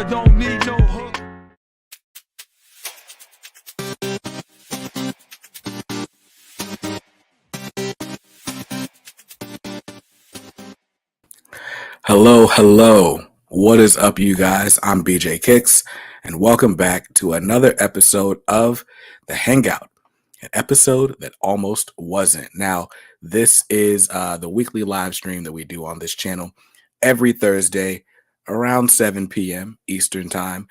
camera don't need no hook. Hello. What is up, you guys? I'm BJ Kicks, and welcome back to another episode of the Hangout, an episode that almost wasn't. Now, this is the weekly live stream that we do on this channel every Thursday around 7 p.m. Eastern Time.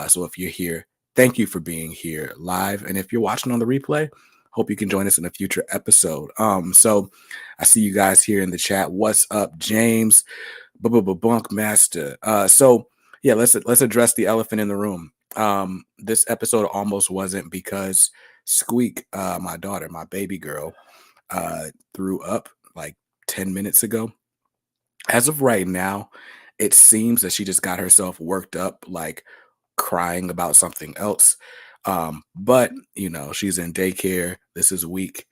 So if you're here, thank you for being here live. And if you're watching on the replay, hope you can join us in a future episode. So I see you guys here in the chat. What's up, James? Bunk Master. So yeah, let's address the elephant in the room. This episode almost wasn't because Squeak, my daughter, my baby girl, threw up like 10 minutes ago. As of right now, it seems that she just got herself worked up, like crying about something else. But you know, she's in daycare. This is week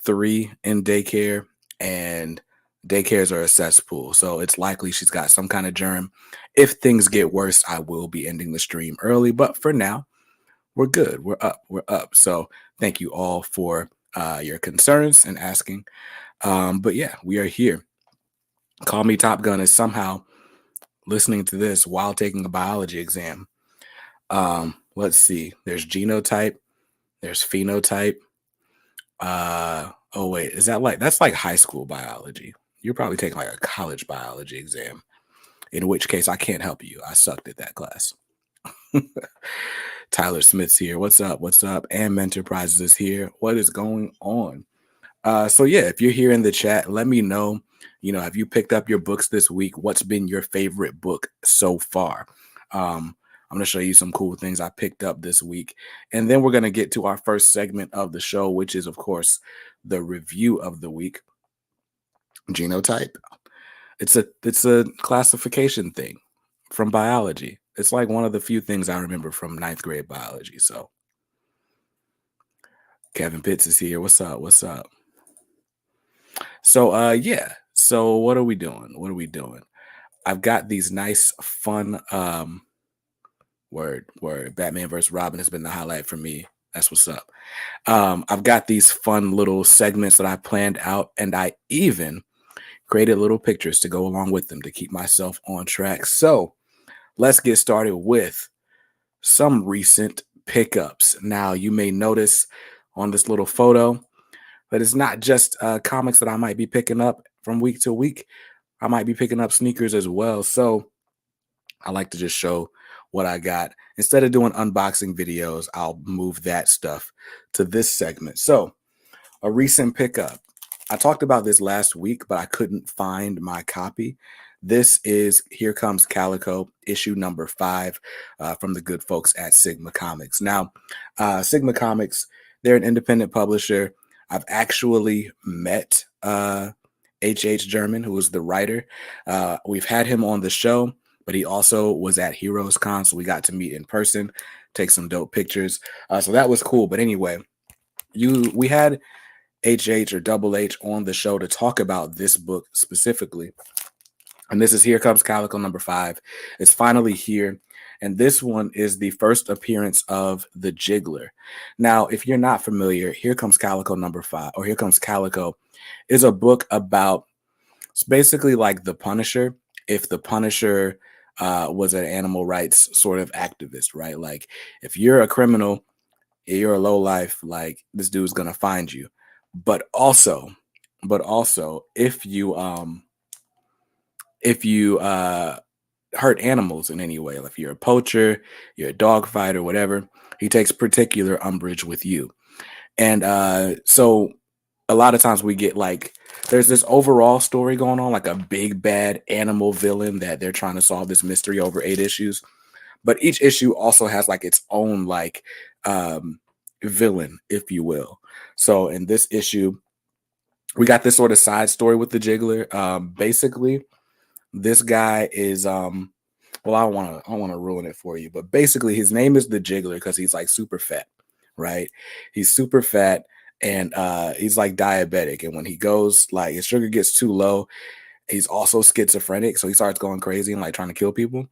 3 in daycare, and daycares are a cesspool, so it's likely she's got some kind of germ. If things get worse, I will be ending the stream early, but for now, we're good. We're up. So thank you all for your concerns and asking. But yeah, we are here. Call Me Top Gun is somehow listening to this while taking a biology exam. Let's see. There's genotype. There's phenotype. Oh wait, is that that's like high school biology? You're probably taking like a college biology exam, in which case I can't help you. I sucked at that class. Tyler Smith's here. What's up? And Enterprises is here. What is going on? So yeah, if you're here in the chat, let me know. You know, have you picked up your books this week? What's been your favorite book so far? I'm going to show you some cool things I picked up this week. And then we're going to get to our first segment of the show, which is, of course, the review of the week. Genotype. It's a classification thing from biology. It's like one of the few things I remember from 9th grade biology. So Kevin Pitts is here. What's up? So yeah. So what are we doing? I've got these nice, fun word. Batman vs. Robin has been the highlight for me. That's what's up. I've got these fun little segments that I planned out, and I even created little pictures to go along with them to keep myself on track. So let's get started with some recent pickups. Now, you may notice on this little photo that it's not just comics that I might be picking up from week to week. I might be picking up sneakers as well. So I like to just show what I got. Instead of doing unboxing videos, I'll move that stuff to this segment. So a recent pickup. I talked about this last week, but I couldn't find my copy. This is Here Comes Calico, issue number 5 from the good folks at Sigma Comics. Now, Sigma Comics, they're an independent publisher. I've actually met H.H. German, who was the writer. We've had him on the show, but he also was at Heroes Con, so we got to meet in person, take some dope pictures. So that was cool. But anyway, we had HH or Double H on the show to talk about this book specifically. And this is Here Comes Calico number 5. It's finally here. And this one is the first appearance of the Jiggler. Now, if you're not familiar, Here Comes Calico number 5, or Here Comes Calico, is a book about, it's basically like the Punisher, if the Punisher was an animal rights sort of activist, right? Like, if you're a criminal, you're a lowlife, like, this dude's going to find you. But also, if you hurt animals in any way, like if you're a poacher, you're a dog fighter, whatever, he takes particular umbrage with you. And so a lot of times we get like, there's this overall story going on, like a big bad animal villain that they're trying to solve this mystery over 8 issues. But each issue also has like its own like villain, if you will. So in this issue, we got this sort of side story with the Jiggler. Basically, this guy is well, I don't want to ruin it for you, but basically his name is the Jiggler because he's like super fat, right? He's super fat, and he's like diabetic, and when he goes, like, his sugar gets too low, he's also schizophrenic, so he starts going crazy and like trying to kill people.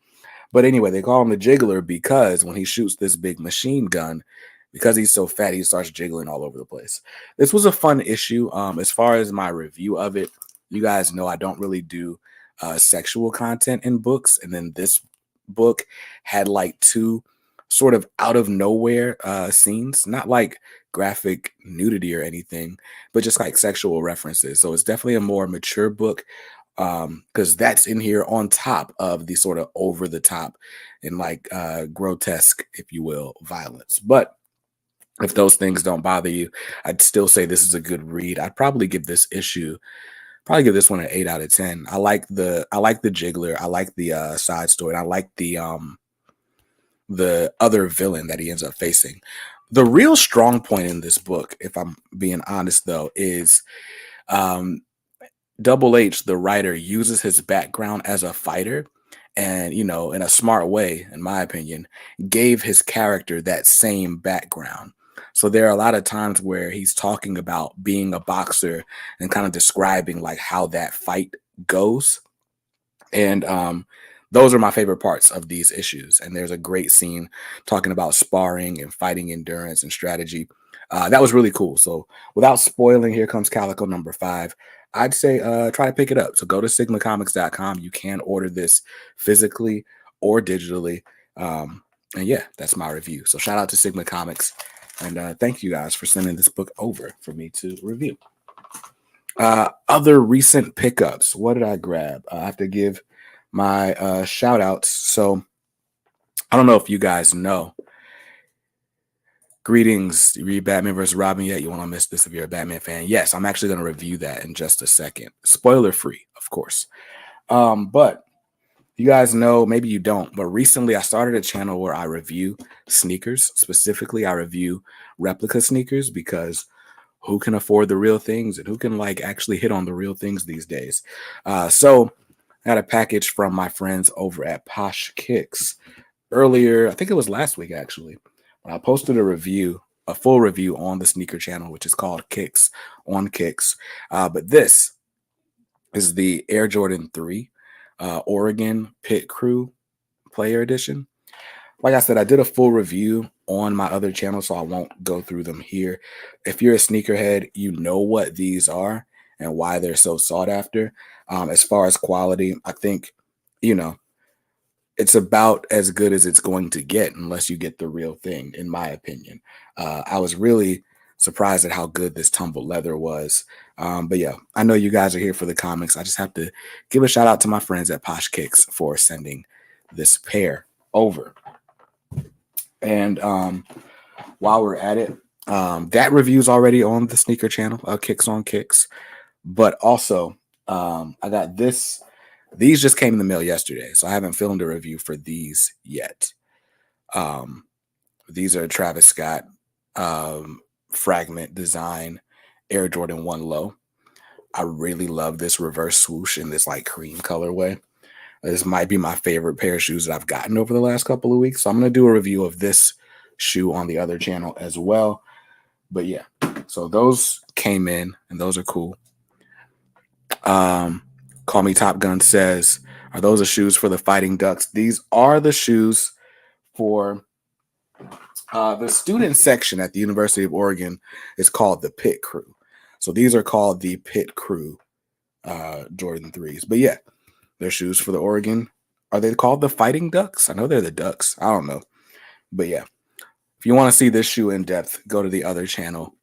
But anyway, they call him the Jiggler because when he shoots this big machine gun, because he's so fat, he starts jiggling all over the place. This was a fun issue. As far as my review of it, you guys know I don't really do sexual content in books, and then this book had like two sort of out of nowhere scenes, not like graphic nudity or anything, but just like sexual references. So it's definitely a more mature book, because that's in here on top of the sort of over the top and like grotesque, if you will, violence. But if those things don't bother you, I'd still say this is a good read. I'd probably give this issue, probably give this one an 8 out of 10. I like the Jiggler. I like the side story. And I like the other villain that he ends up facing. The real strong point in this book, if I'm being honest though, is um Double H, the writer, uses his background as a fighter and, in a smart way, in my opinion, gave his character that same background. So there are a lot of times where he's talking about being a boxer and kind of describing like how that fight goes. And those are my favorite parts of these issues. And there's a great scene talking about sparring and fighting endurance and strategy. That was really cool. So without spoiling, here comes Calico number 5. I'd say try to pick it up. So go to sigmacomics.com. You can order this physically or digitally. And yeah, that's my review. So shout out to Sigma Comics. And thank you guys for sending this book over for me to review. Other recent pickups. What did I grab? I have to give my shout outs. So I don't know if you guys know. Greetings. You read Batman vs. Robin yet? You want to miss this if you're a Batman fan? Yes, I'm actually going to review that in just a second. Spoiler free, of course. But you guys know, maybe you don't, but recently I started a channel where I review sneakers. Specifically, I review replica sneakers because who can afford the real things and who can like actually hit on the real things these days? So I had a package from my friends over at Posh Kicks earlier. I think it was last week actually. I posted a full review on the sneaker channel, which is called Kicks on Kicks. But this is the Air Jordan 3 Oregon Pit Crew Player Edition. Like I said, I did a full review on my other channel, so I won't go through them here. If you're a sneakerhead, you know what these are and why they're so sought after. As far as quality, I think, it's about as good as it's going to get unless you get the real thing, in my opinion. I was really surprised at how good this tumbled leather was. But yeah, I know you guys are here for the comics. I just have to give a shout out to my friends at Posh Kicks for sending this pair over. And while we're at it, that review is already on the sneaker channel, Kicks on Kicks. But also, I got this. These just came in the mail yesterday, so I haven't filmed a review for these yet. These are Travis Scott Fragment Design Air Jordan 1 Low. I really love this reverse swoosh in this like cream colorway. This might be my favorite pair of shoes that I've gotten over the last couple of weeks. So I'm going to do a review of this shoe on the other channel as well. But yeah, so those came in and those are cool. Call Me Top Gun says, are those the shoes for the Fighting Ducks? These are the shoes for the student section at the University of Oregon. Is called the Pit Crew. So these are called the Pit Crew Jordan 3s. But yeah, they're shoes for the Oregon. Are they called the Fighting Ducks? I know they're the Ducks. I don't know. But yeah, if you want to see this shoe in depth, go to the other channel.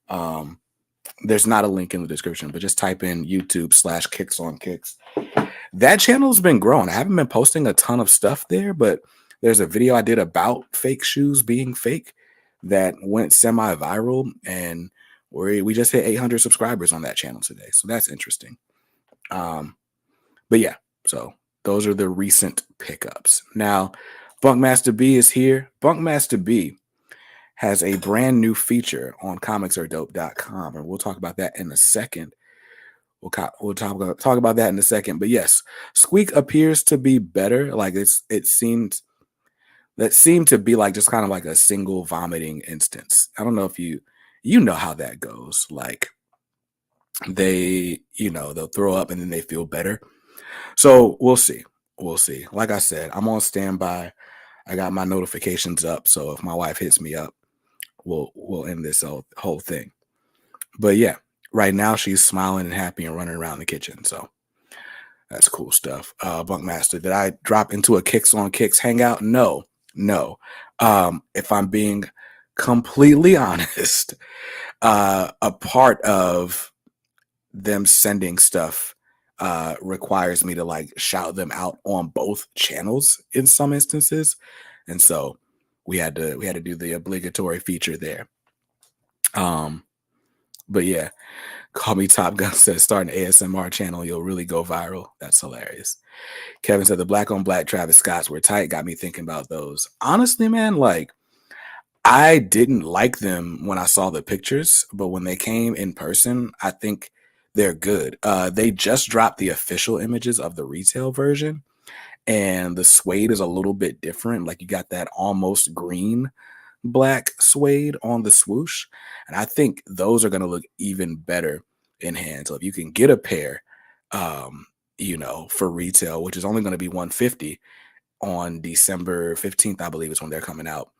There's not a link in the description, but just type in YouTube/Kicks on Kicks. That channel's been growing. I haven't been posting a ton of stuff there, but there's a video I did about fake shoes being fake that went semi-viral, and we just hit 800 subscribers on that channel today. So that's interesting. But yeah, so those are the recent pickups. Now, Bunkmaster B is here. Bunkmaster B has a brand new feature on comicsaredope.com, and we'll talk about that in a second. We'll talk about that in a second. But yes, Squeak appears to be better. Like it seemed to be like just kind of like a single vomiting instance. I don't know if you know how that goes. Like they'll throw up and then they feel better. So we'll see. Like I said, I'm on standby. I got my notifications up, so if my wife hits me up, we'll end this whole thing. But yeah, right now she's smiling and happy and running around the kitchen. So that's cool stuff. Bunkmaster, did I drop into a Kicks on Kicks hangout? No, no. If I'm being completely honest, a part of them sending stuff requires me to like shout them out on both channels in some instances, and so we had to do the obligatory feature there. But yeah, call me Top Gun says start an ASMR channel, you'll really go viral. That's hilarious. Kevin said the black on black Travis Scotts were tight, got me thinking about those. Honestly, man, like I didn't like them when I saw the pictures, but when they came in person, I think they're good. They just dropped the official images of the retail version, and the suede is a little bit different. Like you got that almost green black suede on the swoosh, and I think those are going to look even better in hand. So if you can get a pair, for retail, which is only going to be 150 on December 15th, I believe is when they're coming out,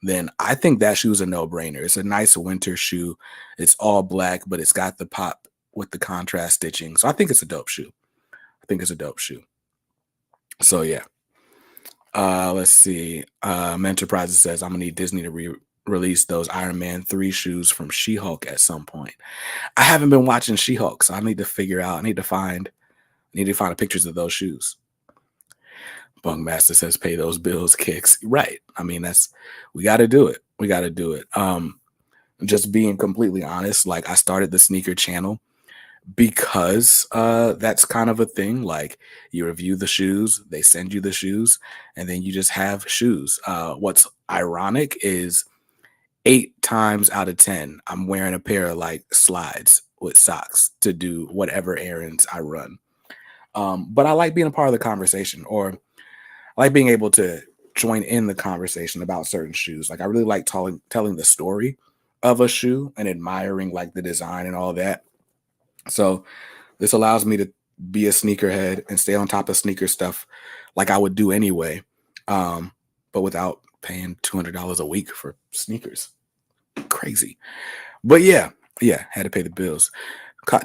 then I think that shoe's a no-brainer. It's a nice winter shoe. It's all black, but it's got the pop with the contrast stitching. So I think it's a dope shoe. So yeah. Let's see. Enterprises says I'm gonna need Disney to release those Iron Man 3 shoes from She-Hulk at some point. I haven't been watching She-Hulk, so I need to figure out. I need to find the pictures of those shoes. Bunkmaster says pay those bills, Kicks. Right. I mean, we gotta do it. Just being completely honest, like I started the sneaker channel because that's kind of a thing. Like you review the shoes, they send you the shoes, and then you just have shoes. What's ironic is 8 times out of 10, I'm wearing a pair of like slides with socks to do whatever errands I run. But I like being a part of the conversation, or I like being able to join in the conversation about certain shoes. Like I really like telling the story of a shoe and admiring like the design and all that. So this allows me to be a sneakerhead and stay on top of sneaker stuff like I would do anyway, but without paying $200 a week for sneakers. Crazy. But yeah, had to pay the bills.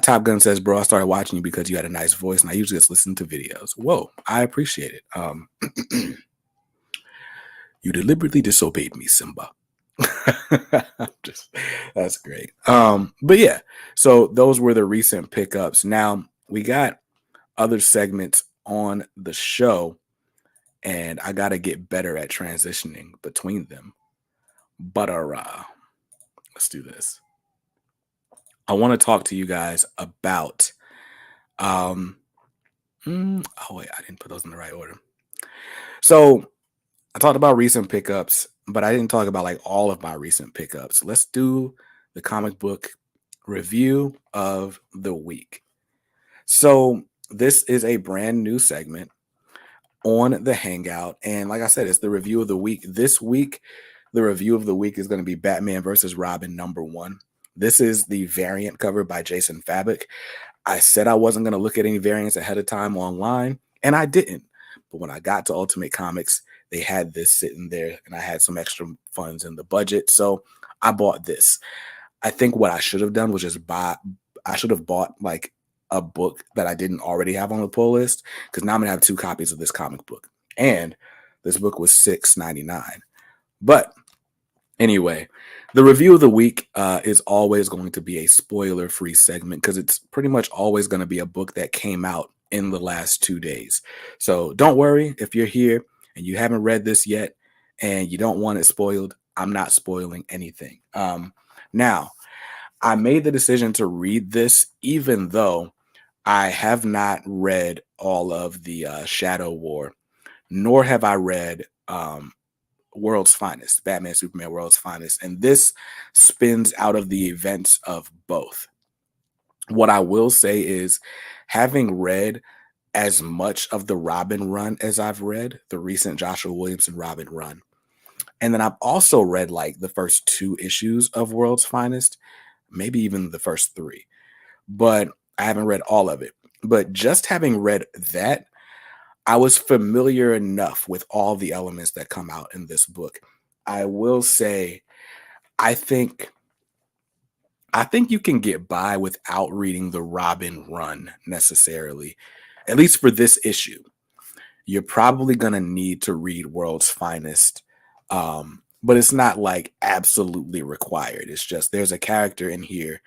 Top Gun says, bro, I started watching you because you had a nice voice, and I usually just listen to videos. Whoa, I appreciate it. You deliberately disobeyed me, Simba. That's great. But yeah, so those were the recent pickups. Now we got other segments on the show, and I got to get better at transitioning between them. But let's do this. I want to talk to you guys about oh wait, I didn't put those in the right order. So I talked about recent pickups, but I didn't talk about like all of my recent pickups. Let's do the comic book review of the week. So this is a brand new segment on the Hangout, and like I said, it's the review of the week. This week, the review of the week is going to be Batman versus Robin #1. This is the variant cover by Jason Fabok. I said I wasn't going to look at any variants ahead of time online, and I didn't. But when I got to Ultimate Comics, they had this sitting there, and I had some extra funds in the budget, so I bought this. I think what I should have done was I should have bought like a book that I didn't already have on the pull list, because now I'm going to have 2 copies of this comic book. And this book was $6.99. But anyway, the review of the week is always going to be a spoiler-free segment, because it's pretty much always going to be a book that came out in the last 2 days. So don't worry if you're here and you haven't read this yet and you don't want it spoiled. I'm not spoiling anything. Now, I made the decision to read this even though I have not read all of the Shadow War, nor have I read World's Finest, Batman Superman World's Finest, and this spins out of the events of both. What I will say is, having read as much of the Robin run as I've read, the recent Joshua Williamson Robin run, and then I've also read like the first 2 issues of World's Finest, maybe even the first 3, but I haven't read all of it. But just having read that, I was familiar enough with all the elements that come out in this book. I will say, I think I think you can get by without reading the Robin run necessarily, at least for this issue. You're probably going to need to read World's Finest, but it's not like absolutely required. It's just there's a character in here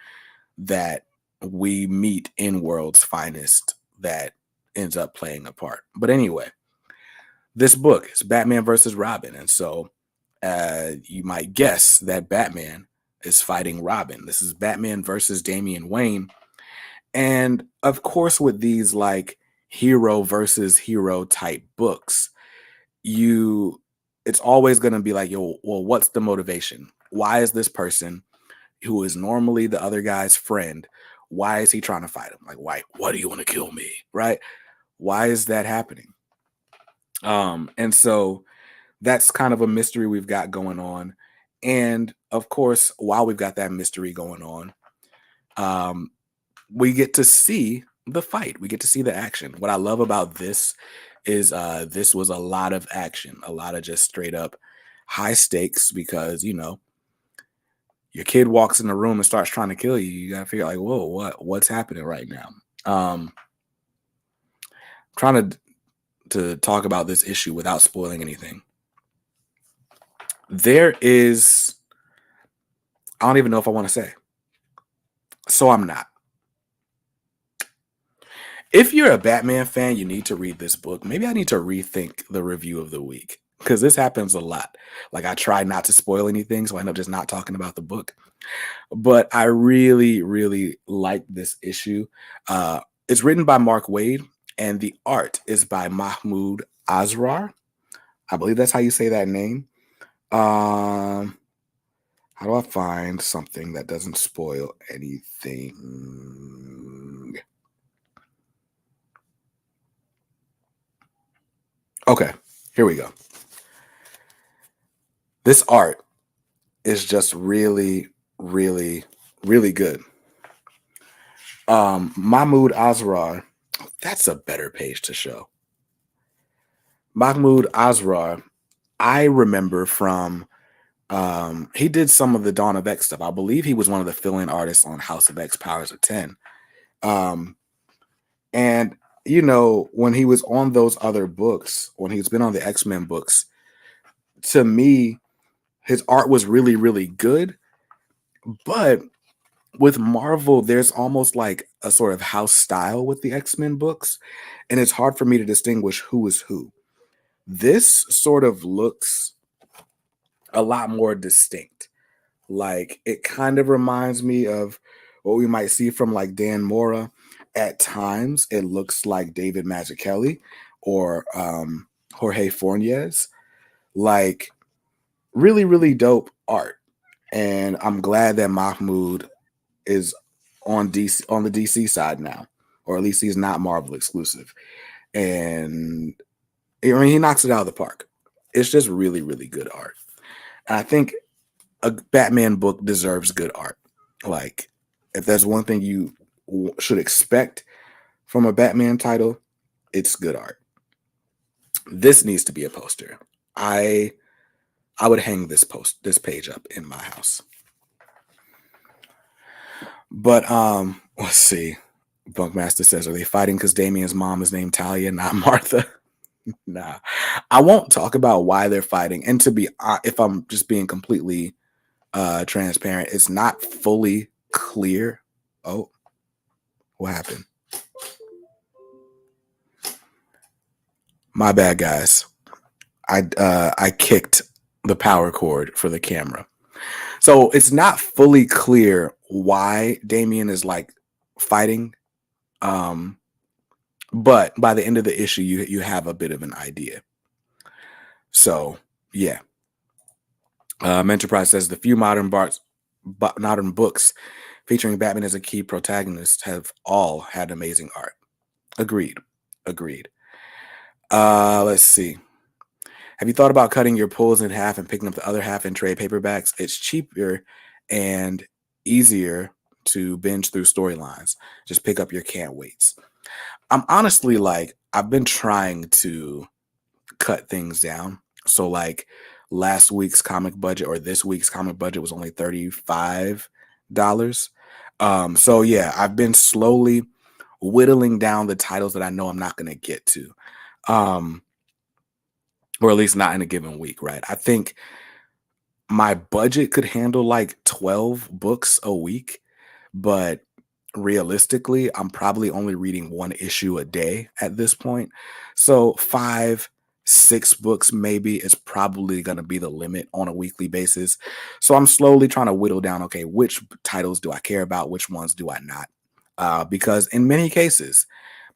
that we meet in World's Finest that ends up playing a part. But anyway, this book is Batman versus Robin. And so you might guess that Batman is fighting Robin. This is Batman versus Damien Wayne. And of course, with these like hero versus hero type books, it's always going to be like, yo, well, what's the motivation? Why is this person who is normally the other guy's friend, why is he trying to fight him? Like, why do you want to kill me? Right? Why is that happening? And so that's kind of a mystery we've got going on. And of course, while we've got that mystery going on, we get to see the fight. We get to see the action. What I love about this is this was a lot of action, a lot of just straight up high stakes because, your kid walks in the room and starts trying to kill you. You got to figure like, whoa, what's happening right now? Trying to talk about this issue without spoiling anything. I don't even know if I want to say. So I'm not. If you're a Batman fan, you need to read this book. Maybe I need to rethink the review of the week because this happens a lot. Like I try not to spoil anything, so I end up just not talking about the book. But I really, really like this issue. It's written by Mark Waid, and the art is by Mahmoud Asrar. I believe that's how you say that name. How do I find something that doesn't spoil anything? Okay, here we go. This art is just really, really, really good. Mahmoud Asrar, that's a better page to show. Mahmoud Asrar, I remember from he did some of the Dawn of X stuff. I believe he was one of the fill-in artists on House of X Powers of 10. And when he was on those other books, when he's been on the X-Men books, to me, his art was really, really good. But with Marvel, there's almost like a sort of house style with the X-Men books, and it's hard for me to distinguish who is who. This sort of looks a lot more distinct. Like it kind of reminds me of what we might see from like Dan Mora. At times, it looks like David Mazzucchelli or Jorge Fornes. Like really, really dope art. And I'm glad that Mahmoud is on the DC side now, or at least he's not Marvel exclusive. And I mean, he knocks it out of the park. It's just really, really good art. And I think a Batman book deserves good art. Like, if there's one thing you should expect from a Batman title, it's good art. This needs to be a poster. I would hang this page up in my house. But let's see. Bunkmaster says, are they fighting because Damien's mom is named Talia, not Martha? Nah. I won't talk about why they're fighting. And if I'm just being completely transparent, it's not fully clear. Oh, what happened? My bad, guys. I kicked the power cord for the camera. So it's not fully clear why Damien is like fighting. But by the end of the issue, you have a bit of an idea. So yeah. Enterprise says the few modern books featuring Batman as a key protagonist have all had amazing art. Agreed. Let's see. Have you thought about cutting your pulls in half and picking up the other half in trade paperbacks? It's cheaper and easier to binge through storylines. Just pick up your can't waits. I'm honestly like, I've been trying to cut things down. So like last week's comic budget or this week's comic budget was only $35. So yeah, I've been slowly whittling down the titles that I know I'm not going to get to. Um, or at least not in a given week, right? I think my budget could handle like 12 books a week, but realistically, I'm probably only reading one issue a day at this point. So 5, 6 books maybe is probably going to be the limit on a weekly basis. So I'm slowly trying to whittle down, okay, which titles do I care about? Which ones do I not? Because in many cases,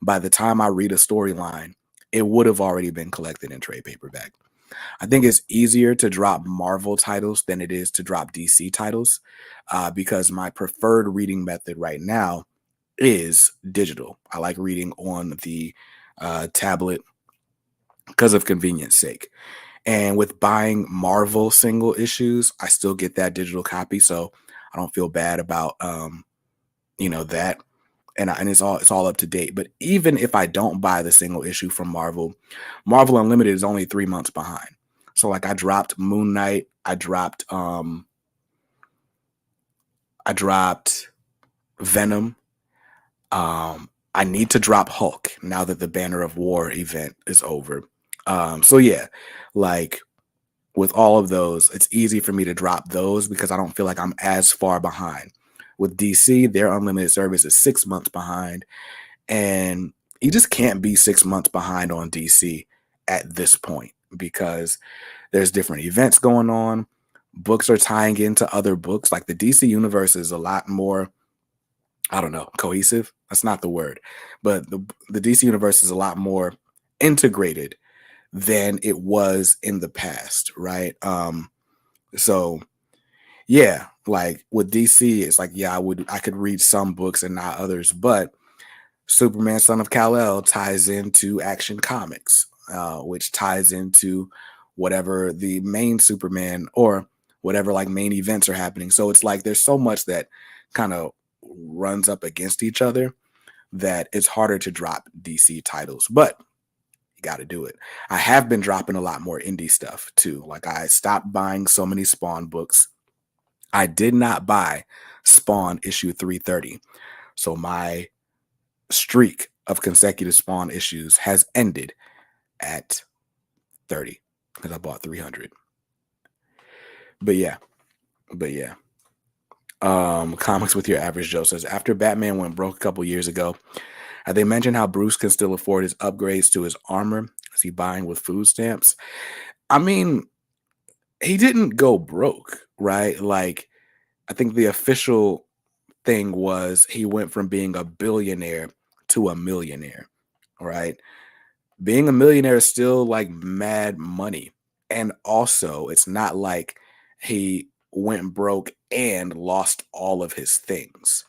by the time I read a storyline, it would have already been collected in trade paperback. I think it's easier to drop Marvel titles than it is to drop DC titles because my preferred reading method right now is digital. I like reading on the tablet because of convenience sake. And with buying Marvel single issues, I still get that digital copy, so I don't feel bad about that. And it's all up to date. But even if I don't buy the single issue from Marvel, Marvel Unlimited is only 3 months behind. So like I dropped Moon Knight, I dropped Venom. I need to drop Hulk now that the Banner of War event is over. So yeah, like with all of those, it's easy for me to drop those because I don't feel like I'm as far behind. With DC, their unlimited service is 6 months behind. And you just can't be 6 months behind on DC at this point because there's different events going on. Books are tying into other books. Like the DC universe is a lot more, I don't know, cohesive. That's not the word. But the DC universe is a lot more integrated than it was in the past, right? So yeah, like with DC, it's like, yeah, I could read some books and not others, but Superman Son of Kal-El ties into Action Comics, which ties into whatever the main Superman or whatever like main events are happening. So it's like there's so much that kind of runs up against each other that it's harder to drop DC titles, but you got to do it. I have been dropping a lot more indie stuff too. Like I stopped buying so many Spawn books. I did not buy Spawn issue 330. So my streak of consecutive Spawn issues has ended at 30 because I bought 300. But yeah, but yeah. Comics with your average Joe says after Batman went broke a couple years ago, they mentioned how Bruce can still afford his upgrades to his armor. Is he buying with food stamps? I mean, he didn't go broke, right? Like, I think the official thing was he went from being a billionaire to a millionaire, right? Being a millionaire is still like mad money. And also, it's not like he went broke and lost all of his things.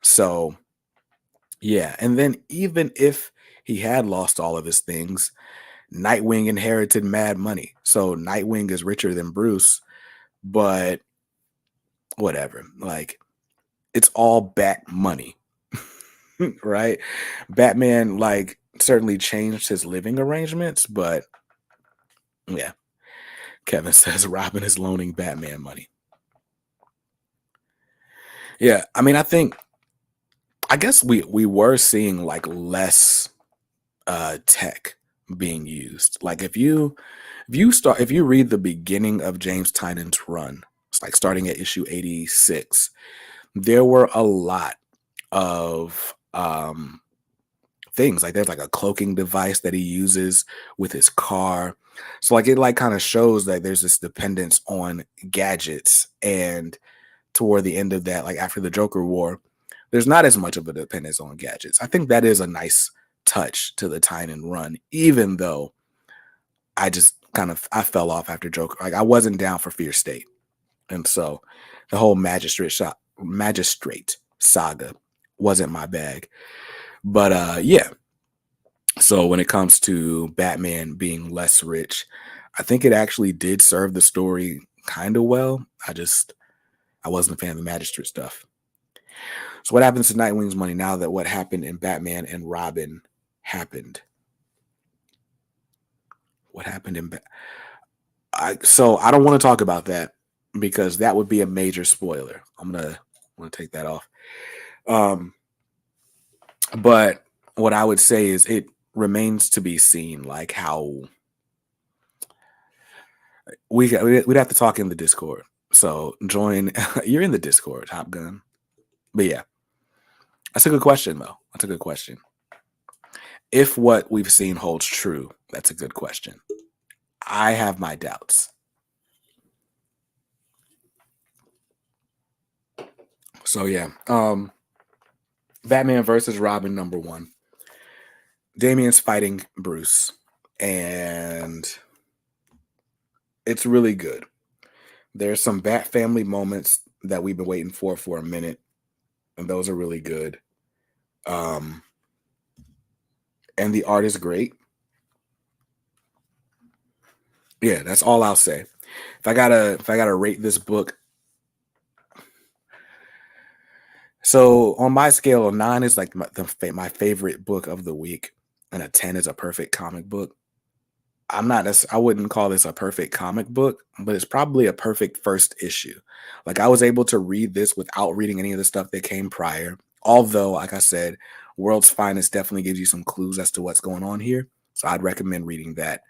So, yeah. And then, even if he had lost all of his things, Nightwing inherited mad money. So, Nightwing is richer than Bruce, but whatever. Like, it's all bat money, right? Batman, like, certainly changed his living arrangements, but yeah. Kevin says Robin is loaning Batman money. Yeah, I mean, I guess we were seeing like less tech being used. Like if you read the beginning of James Tynan's run, it's like starting at issue 86, there were a lot of things. Like there's like a cloaking device that he uses with his car. So like it like kind of shows that there's this dependence on gadgets, and toward the end of that, like after the Joker War, there's not as much of a dependence on gadgets. I think that is a nice touch to the Tynan run, even though I fell off after Joker. Like I wasn't down for Fear State. And so the whole magistrate saga wasn't my bag. But yeah. So when it comes to Batman being less rich, I think it actually did serve the story kind of well. I wasn't a fan of the magistrate stuff. So what happens to Nightwing's money now that what happened in Batman and Robin happened? What happened in so I don't want to talk about that because that would be a major spoiler. I'm gonna take that off. Um, but what I would say is it remains to be seen, like how we'd have to talk in the Discord. So join. You're in the Discord, Top Gun. But yeah, that's a good question, though. That's a good question. If what we've seen holds true, that's a good question. I have my doubts. So yeah, Batman versus Robin #1. Damien's fighting Bruce, and it's really good. There's some Bat family moments that we've been waiting for a minute, and those are really good. Um, and the art is great. Yeah, that's all I'll say. If I gotta rate this book, so on my scale, a 9 is like my favorite book of the week, and a 10 is a perfect comic book. I wouldn't call this a perfect comic book, but it's probably a perfect first issue. Like I was able to read this without reading any of the stuff that came prior. Although, like I said, World's Finest definitely gives you some clues as to what's going on here. So I'd recommend reading that,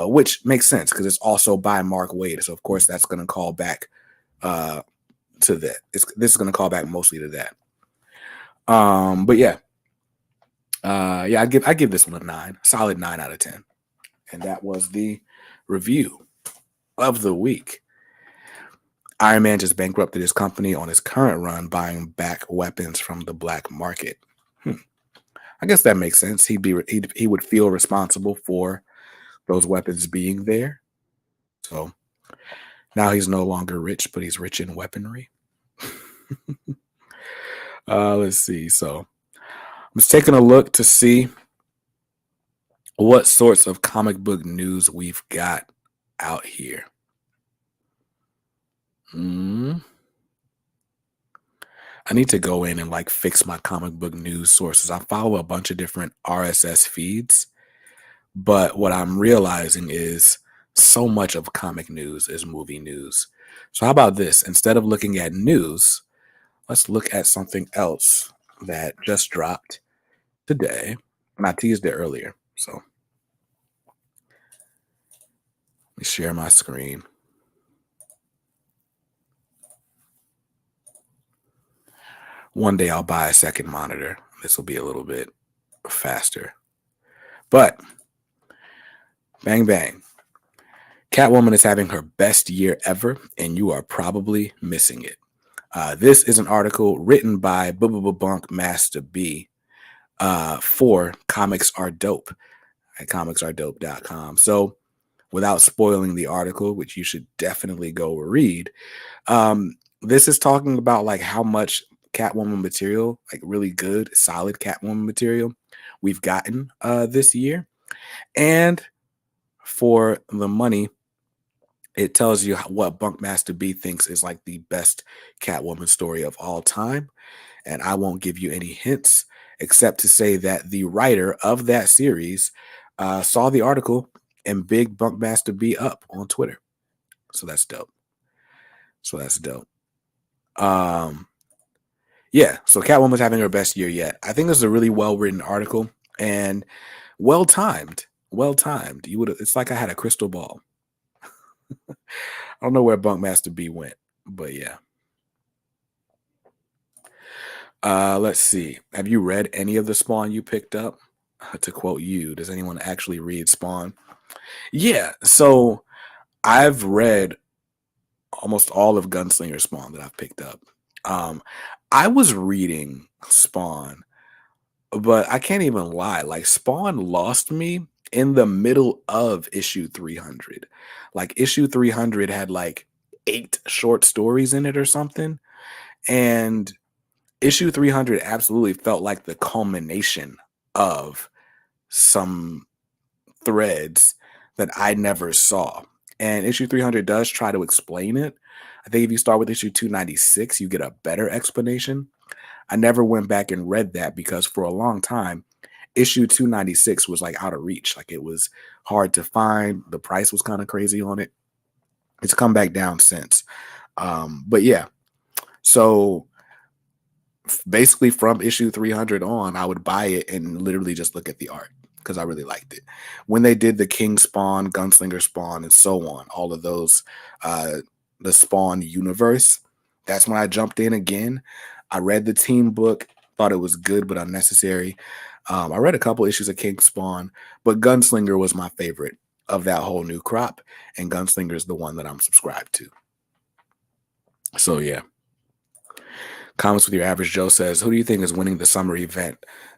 which makes sense because it's also by Mark Waid. So of course that's going to call back uh, to that. This is going to call back mostly to that. But yeah, yeah, I give this one a 9, solid 9 out of 10. And that was the review of the week. Iron Man just bankrupted his company on his current run, buying back weapons from the black market. I guess that makes sense. He would feel responsible for those weapons being there. So now he's no longer rich, but he's rich in weaponry. Let's see. So I'm just taking a look to see what sorts of comic book news we've got out here. I need to go in and like fix my comic book news sources. I follow a bunch of different RSS feeds, but what I'm realizing is so much of comic news is movie news. So how about this? Instead of looking at news, let's look at something else that just dropped today. And I teased it earlier. So let me share my screen. One day I'll buy a second monitor. This will be a little bit faster. But bang, bang. Catwoman is having her best year ever, and you are probably missing it. This is an article written by Bunk Master B for Comics Are Dope at comicsaredope.com. So, without spoiling the article, which you should definitely go read, this is talking about like how much Catwoman material, like really good, solid Catwoman material, we've gotten this year, and for the money, it tells you what Bunkmaster B thinks is like the best Catwoman story of all time. And I won't give you any hints except to say that the writer of that series saw the article and big Bunkmaster B up on Twitter. So that's dope. Yeah, so Catwoman's having her best year yet. I think this is a really well-written article and well-timed. Well-timed. It's like I had a crystal ball. I don't know where Bunkmaster B went, but yeah. Let's see. Have you read any of the Spawn you picked up? To quote you, does anyone actually read Spawn? Yeah, so I've read almost all of Gunslinger Spawn that I've picked up. I was reading Spawn, but I can't even lie. Like Spawn lost me in the middle of issue 300. Like issue 300 had like 8 short stories in it or something. And issue 300 absolutely felt like the culmination of some threads that I never saw. And issue 300 does try to explain it. I think if you start with issue 296, you get a better explanation. I never went back and read that because for a long time, issue 296 was like out of reach. Like it was hard to find. The price was kind of crazy on it. It's come back down since. But yeah, so basically from issue 300 on, I would buy it and literally just look at the art because I really liked it. When they did the King Spawn, Gunslinger Spawn, and so on, all of those, the Spawn universe, that's when I jumped in again. I read the team book, thought it was good but unnecessary. I read a couple issues of King Spawn, but Gunslinger was my favorite of that whole new crop, and Gunslinger is the one that I'm subscribed to. So yeah. Comments with your average Joe says, who do you think is winning the summer event?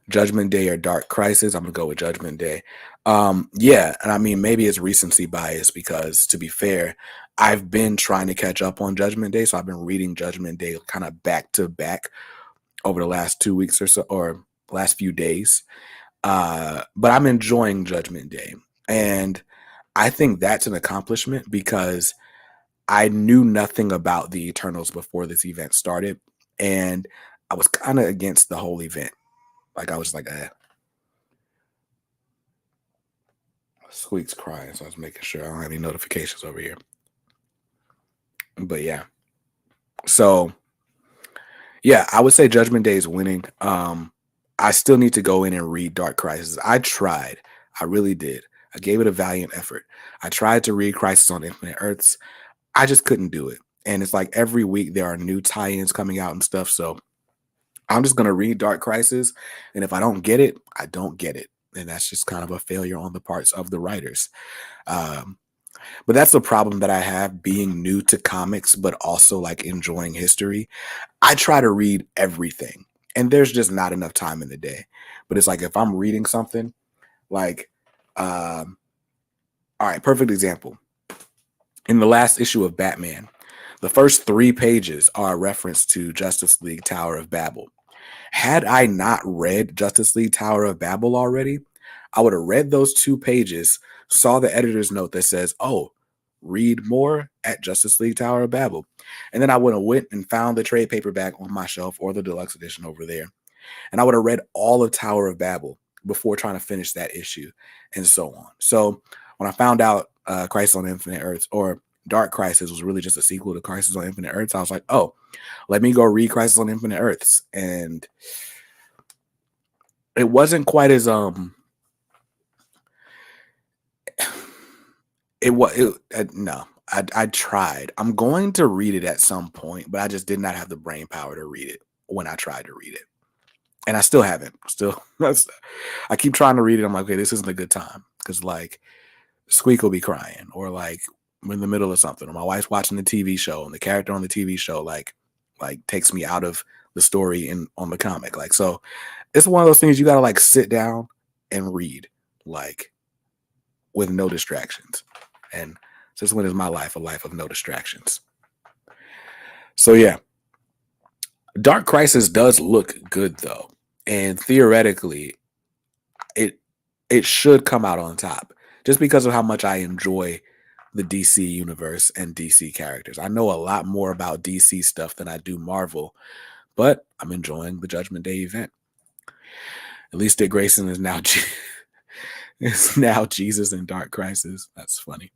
Judgment Day or Dark Crisis? I'm gonna go with Judgment Day. Yeah, and I mean maybe it's recency bias because to be fair, I've been trying to catch up on Judgment Day, so I've been reading Judgment Day kind of back to back over the last 2 weeks or so, or last few days. But I'm enjoying Judgment Day, and I think that's an accomplishment because I knew nothing about the Eternals before this event started, and I was kind of against the whole event. Like I was like, Squeak's crying, so I was making sure I don't have any notifications over here. But yeah, so yeah, I would say Judgment Day is winning. I still need to go in and read Dark Crisis. I tried, I really did. I gave it a valiant effort. I tried to read Crisis on Infinite Earths. I just couldn't do it. And it's like every week there are new tie-ins coming out and stuff. So I'm just going to read Dark Crisis. And if I don't get it, I don't get it. And that's just kind of a failure on the parts of the writers. But that's the problem that I have being new to comics, but also like enjoying history. I try to read everything. And there's just not enough time in the day. But it's like if I'm reading something, like, all right, perfect example. In the last issue of Batman, the first 3 pages are a reference to Justice League Tower of Babel. Had I not read Justice League Tower of Babel already, I would have read those 2 pages, saw the editor's note that says, oh, read more at Justice League Tower of Babel. And then I would have went and found the trade paperback on my shelf or the deluxe edition over there. And I would have read all of Tower of Babel before trying to finish that issue and so on. So when I found out Crisis on Infinite Earths or Dark Crisis was really just a sequel to Crisis on Infinite Earths, I was like, oh, let me go read Crisis on Infinite Earths. And it wasn't quite as I tried. I'm going to read it at some point, but I just did not have the brain power to read it when I tried to read it. And I still haven't. I keep trying to read it. I'm like, okay, this isn't a good time. Because like Squeak will be crying, or like we're in the middle of something, or my wife's watching the TV show and the character on the TV show like takes me out of the story on the comic. Like, so it's one of those things you gotta like sit down and read, like with no distractions. And since when is my life a life of no distractions? So yeah. Dark Crisis does look good though. And theoretically, it should come out on top just because of how much I enjoy the DC universe and DC characters. I know a lot more about DC stuff than I do Marvel, but I'm enjoying the Judgment Day event. At least Dick Grayson is now is now Jesus in Dark Crisis. That's funny.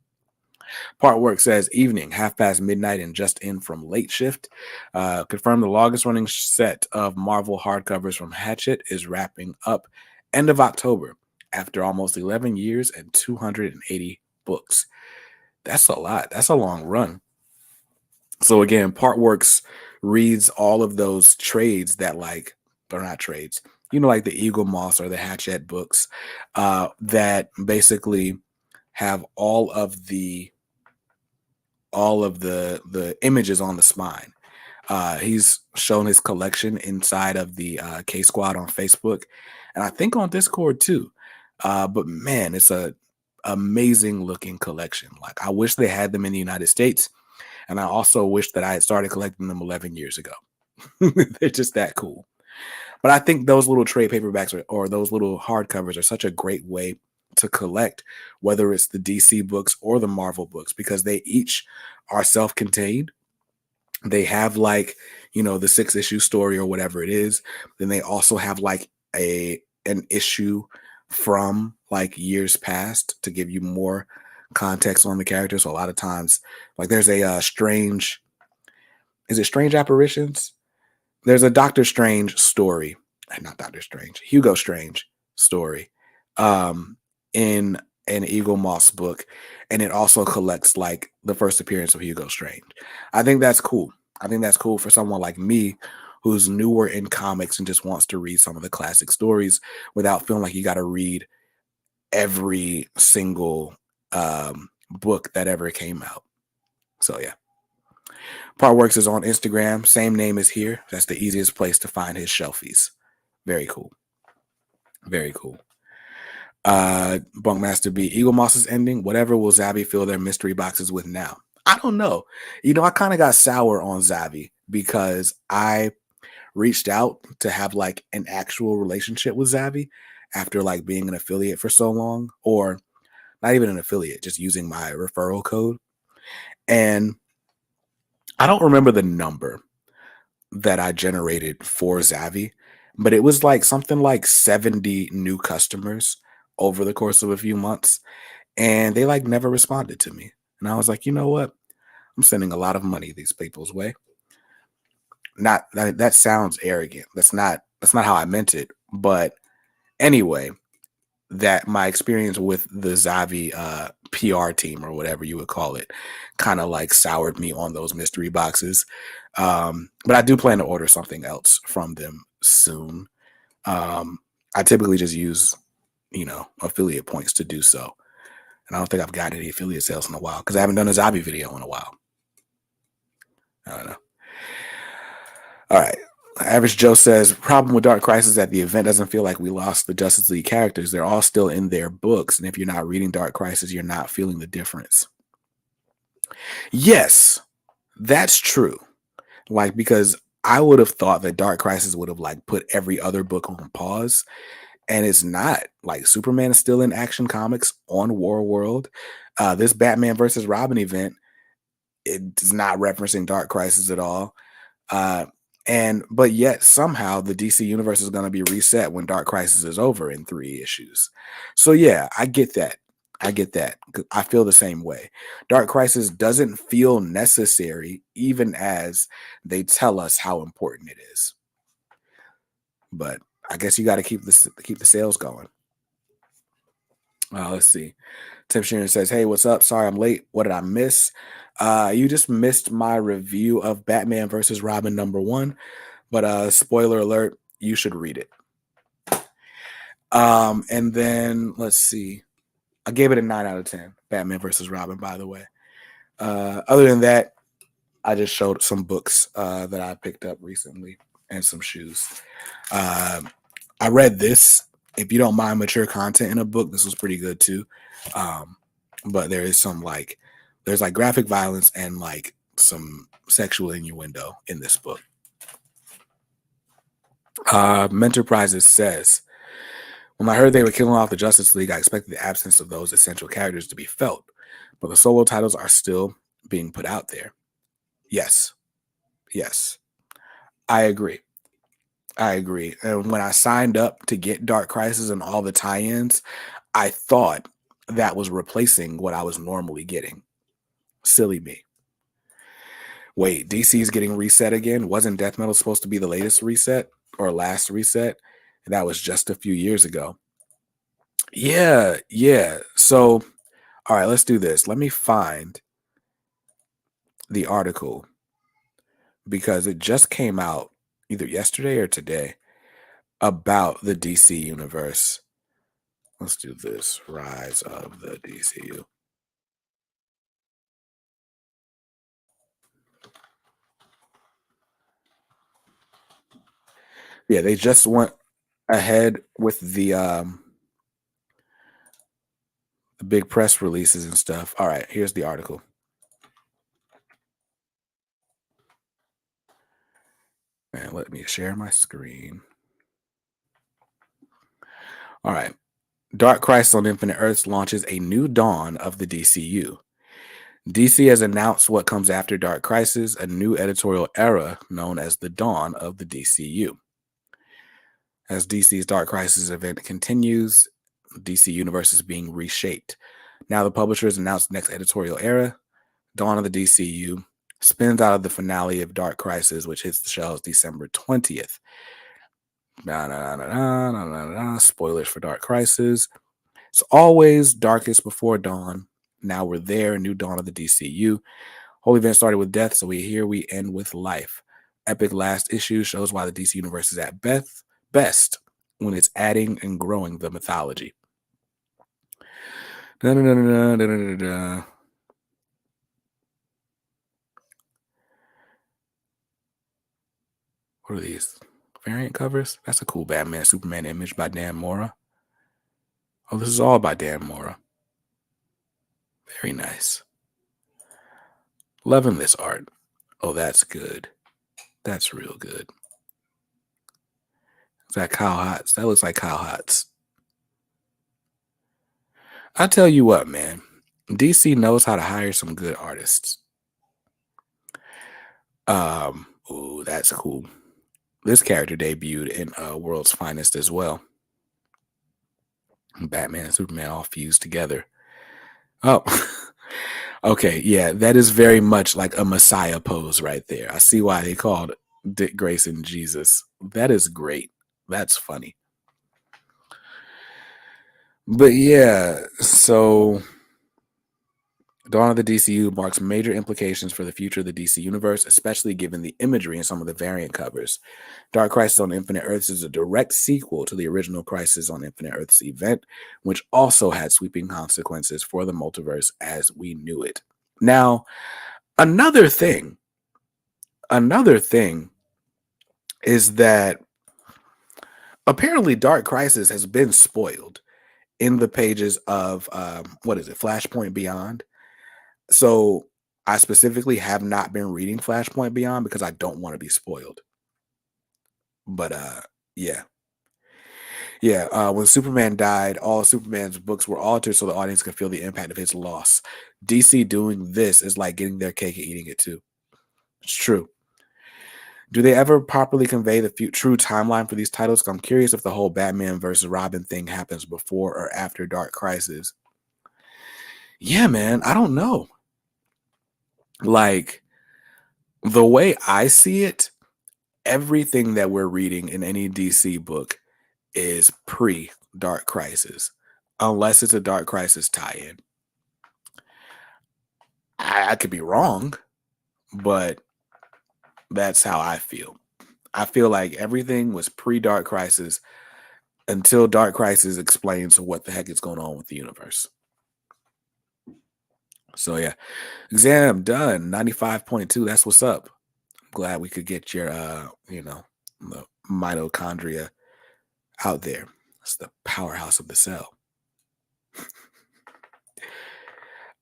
Part Work says evening, midnight, and just in from late shift. Confirmed the longest running set of Marvel hardcovers from Hachette is wrapping up end of October after almost 11 years and 280 books. That's a lot. That's a long run. So again, Partworks reads all of those trades that like, they're not trades, like the Eagle Moss or the Hachette books that basically have all of the images on the spine. He's shown his collection inside of the K Squad on Facebook, and I think on Discord too. But man, it's a amazing looking collection. Like I wish they had them in the United States, and I also wish that I had started collecting them 11 years ago. They're just that cool. But I think those little trade paperbacks or those little hardcovers are such a great way to collect, whether it's the DC books or the Marvel books, because they each are self-contained. They have like, the 6-issue story or whatever it is. Then they also have like a an issue from like years past to give you more context on the character. So a lot of times, like there's a strange, is it Strange Apparitions? There's a Doctor Strange story, not Doctor Strange, Hugo Strange story, um, in an Eagle Moss book, and it also collects like the first appearance of Hugo Strange. I think that's cool. I think that's cool for someone like me who's newer in comics and just wants to read some of the classic stories without feeling like you got to read every single book that ever came out. So yeah. Partworks is on Instagram. Same name as here. That's the easiest place to find his shelfies. Very cool. Very cool. Bunkmaster B. Eagle Moss's ending. Whatever will Zavi fill their mystery boxes with now? I don't know. I kind of got sour on Zavi because I reached out to have like an actual relationship with Zavi after like being an affiliate for so long, or not even an affiliate, just using my referral code. And I don't remember the number that I generated for Zavi, but it was like something like 70 new customers over the course of a few months. And they like never responded to me. And I was like, you know what? I'm sending a lot of money these people's way. Not that sounds arrogant. That's not how I meant it. But anyway, that my experience with the Zavi PR team or whatever you would call it kind of like soured me on those mystery boxes. But I do plan to order something else from them soon. I typically just use, affiliate points to do so. And I don't think I've gotten any affiliate sales in a while because I haven't done a Zavi video in a while. I don't know. All right. Average Joe says, problem with Dark Crisis is that the event doesn't feel like we lost the Justice League characters. They're all still in their books. And if you're not reading Dark Crisis, you're not feeling the difference. Yes, that's true. Like, because I would have thought that Dark Crisis would have like put every other book on pause. And it's not. Like, Superman is still in Action Comics on War World. This Batman versus Robin event, it is not referencing Dark Crisis at all. But yet somehow the DC universe is going to be reset when Dark Crisis is over in 3 issues. So yeah, I get that. I feel the same way. Dark Crisis doesn't feel necessary, even as they tell us how important it is. But I guess you got to keep the sales going. Let's see. Tim Sheeran says, "Hey, what's up? Sorry I'm late. What did I miss? You just missed my review of Batman versus Robin #1, but spoiler alert, you should read it." And then let's see. I gave it a 9 out of 10. Batman versus Robin, by the way. Other than that, I just showed some books that I picked up recently and some shoes. I read this. If you don't mind mature content in a book, this was pretty good too. But there is there's graphic violence and like some sexual innuendo in this book. Mentor Prizes says, when I heard they were killing off the Justice League, I expected the absence of those essential characters to be felt, but the solo titles are still being put out there. Yes. I agree. And when I signed up to get Dark Crisis and all the tie-ins, I thought that was replacing what I was normally getting. Silly me. Wait, DC is getting reset again? Wasn't Death Metal supposed to be the latest reset or last reset? That was just a few years ago. Yeah. So, all right, let's do this. Let me find the article because it just came out either yesterday or today about the DC universe. Let's do this. Rise of the DCU. Yeah, they just went ahead with the big press releases and stuff. All right, here's the article. And let me share my screen. All right. Dark Crisis on Infinite Earths launches a new dawn of the DCU. DC has announced what comes after Dark Crisis, a new editorial era known as the dawn of the DCU. As DC's Dark Crisis event continues, DC Universe is being reshaped. Now the publishers announced the next editorial era, Dawn of the DCU, spins out of the finale of Dark Crisis, which hits the shelves December 20th. Spoilers for Dark Crisis. It's always darkest before dawn. Now we're there, new dawn of the DCU. Whole event started with death, so we end with life. Epic last issue shows why the DC Universe is at best when it's adding and growing the mythology. What are these? Variant covers? That's a cool Batman Superman image by Dan Mora. Oh, this is all by Dan Mora. Very nice. Loving this art. Oh, that's good. That's real good. Is that Kyle Hotz? That looks like Kyle Hotz. I tell you what, man. DC knows how to hire some good artists. Ooh, that's cool. This character debuted in World's Finest as well. Batman and Superman all fused together. Oh, okay. Yeah, that is very much like a Messiah pose right there. I see why they called Dick Grayson Jesus. That is great. That's funny. But yeah, so Dawn of the DCU marks major implications for the future of the DC Universe, especially given the imagery in some of the variant covers. Dark Crisis on Infinite Earths is a direct sequel to the original Crisis on Infinite Earths event, which also had sweeping consequences for the multiverse as we knew it. Now, another thing is that apparently Dark Crisis has been spoiled in the pages of Flashpoint Beyond. So I specifically have not been reading Flashpoint Beyond because I don't want to be spoiled. But yeah. When Superman died, all of Superman's books were altered so the audience could feel the impact of his loss. DC doing this is like getting their cake and eating it too. It's true. Do they ever properly convey the true timeline for these titles? I'm curious if the whole Batman versus Robin thing happens before or after Dark Crisis. Yeah, man, I don't know. Like, the way I see it, everything that we're reading in any DC book is pre-Dark Crisis, unless it's a Dark Crisis tie-in. I could be wrong, but that's how I feel. I feel like everything was pre-Dark Crisis until Dark Crisis explains what the heck is going on with the universe. So yeah, exam done. 95.2. That's what's up. I'm glad we could get your the mitochondria out there. It's the powerhouse of the cell.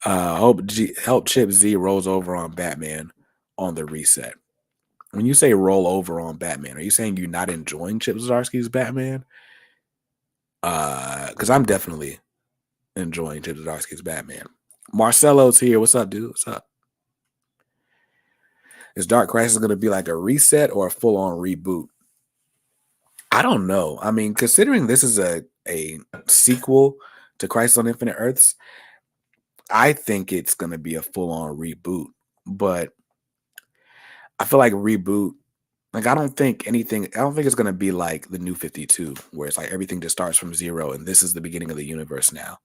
Help Chip Z rolls over on Batman on the reset. When you say roll over on Batman, are you saying you're not enjoying Chip Zdarsky's Batman? Because I'm definitely enjoying Chip Zdarsky's Batman. Marcelo's here. What's up, dude? What's up? Is Dark Crisis going to be like a reset or a full-on reboot? I don't know. I mean, considering this is a sequel to Crisis on Infinite Earths, I think it's going to be a full-on reboot. But I feel like reboot, like I don't think it's going to be like the New 52, where it's like everything just starts from zero and this is the beginning of the universe now.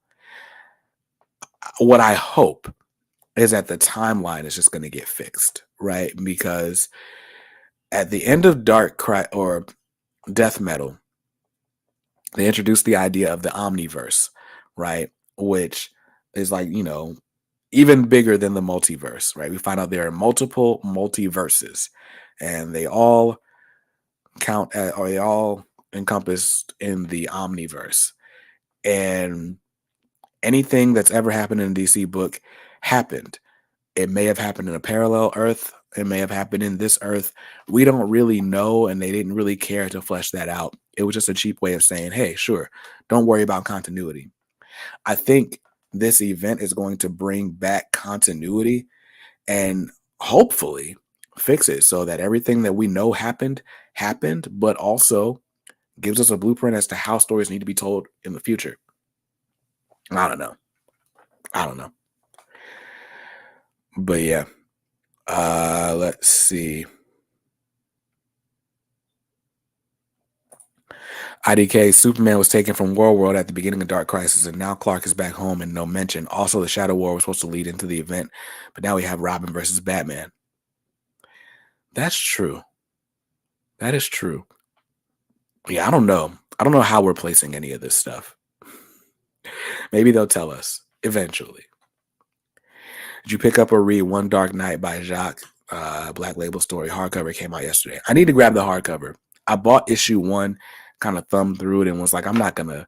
What I hope is that the timeline is just going to get fixed, right? Because at the end of Death Metal, they introduced the idea of the Omniverse, right? Which is like, even bigger than the multiverse, right? We find out there are multiple multiverses and they all they all encompassed in the Omniverse. And anything that's ever happened in a DC book happened. It may have happened in a parallel Earth. It may have happened in this Earth. We don't really know, and they didn't really care to flesh that out. It was just a cheap way of saying, hey, sure, don't worry about continuity. I think this event is going to bring back continuity and hopefully fix it so that everything that we know happened, but also gives us a blueprint as to how stories need to be told in the future. I don't know. I don't know. But yeah. Let's see. IDK Superman was taken from World at the beginning of Dark Crisis, and now Clark is back home and no mention. Also, the Shadow War was supposed to lead into the event, but now we have Robin versus Batman. That's true. That is true. Yeah, I don't know. I don't know how we're placing any of this stuff. Maybe they'll tell us eventually. Did you pick up or read One Dark Night by Jacques? Black Label story hardcover came out yesterday. I need to grab the hardcover. I bought issue 1, kind of thumbed through it, and was like, I'm not gonna.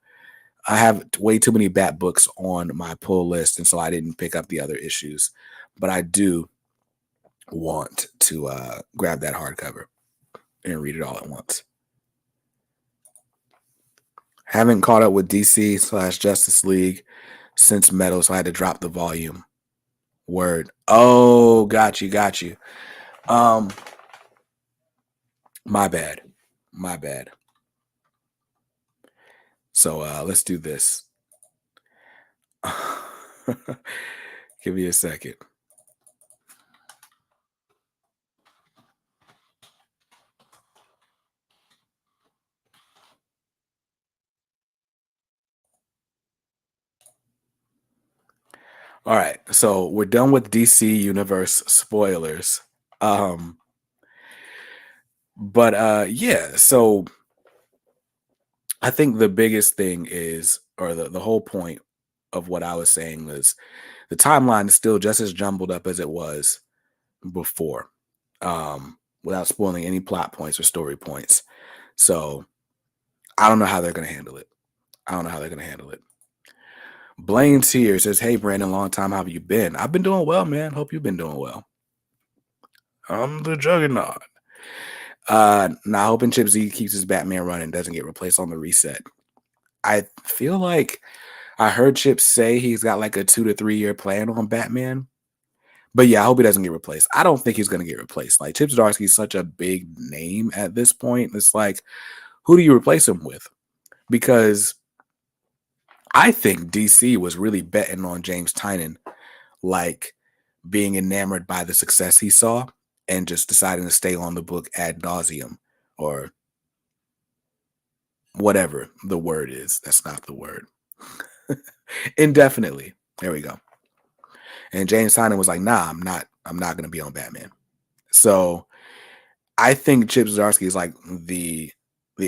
I have way too many Bat books on my pull list, and so I didn't pick up the other issues. But I do want to grab that hardcover and read it all at once. Haven't caught up with DC/Justice League since Metal, so I had to drop the volume. Word. Oh, got you. My bad. So let's do this. Give me a second. All right, so we're done with DC Universe spoilers. But yeah, so I think the biggest thing is, or the whole point of what I was saying was the timeline is still just as jumbled up as it was before, without spoiling any plot points or story points. So I don't know how they're going to handle it. Blaine's here says, "Hey, Brandon, long time. How have you been? I've been doing well, man. Hope you've been doing well. I'm the Juggernaut. Now, hoping Chip Z keeps his Batman run and doesn't get replaced on the reset. I feel like I heard Chip say he's got like a 2 to 3 year plan on Batman. But yeah, I hope he doesn't get replaced. I don't think he's going to get replaced. Like, Chip Zdarsky is such a big name at this point. It's like, who do you replace him with? Because I think DC was really betting on James Tynion, like being enamored by the success he saw and just deciding to stay on the book ad nauseum, or whatever the word is. That's not the word. Indefinitely. There we go. And James Tynion was like, nah, I'm not going to be on Batman. So I think Chip Zdarsky is like the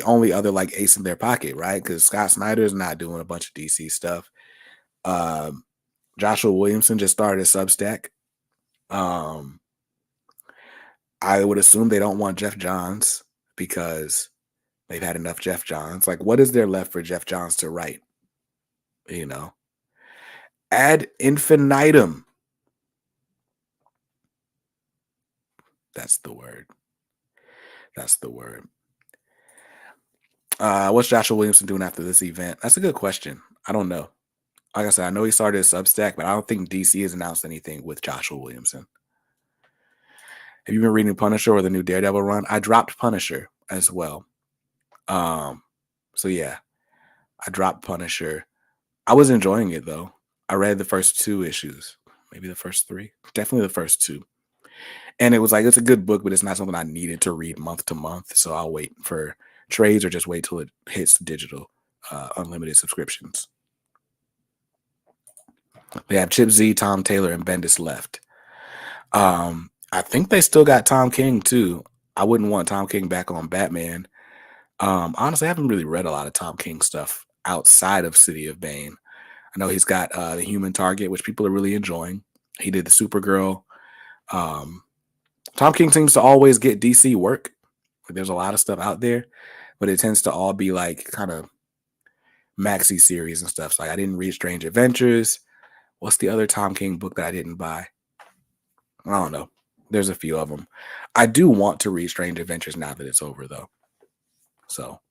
only other like ace in their pocket, right? Because Scott Snyder's not doing a bunch of DC stuff. Joshua Williamson just started a Substack. I would assume they don't want Jeff Johns because they've had enough Jeff Johns. Like, what is there left for Jeff Johns to write? You know, ad infinitum. That's the word. What's Joshua Williamson doing after this event? That's a good question. I don't know. Like I said, I know he started a Substack, but I don't think DC has announced anything with Joshua Williamson. Have you been reading Punisher or the new Daredevil run? I dropped Punisher as well. So yeah, I dropped Punisher. I was enjoying it though. I read the first 2 issues, maybe the first 3, definitely the first 2. And it was like, it's a good book, but it's not something I needed to read month to month. So I'll wait for trades or just wait till it hits digital unlimited subscriptions. They have Chip Z, Tom Taylor, and Bendis left. I think they still got Tom King too. I wouldn't want Tom King back on Batman. Honestly, I haven't really read a lot of Tom King stuff outside of City of Bane. I know he's got The Human Target, which people are really enjoying. He did the Supergirl. Tom King seems to always get DC work. Like, there's a lot of stuff out there, but it tends to all be like kind of maxi series and stuff. So like, I didn't read Strange Adventures. What's the other Tom King book that I didn't buy? I don't know. There's a few of them. I do want to read Strange Adventures now that it's over, though. So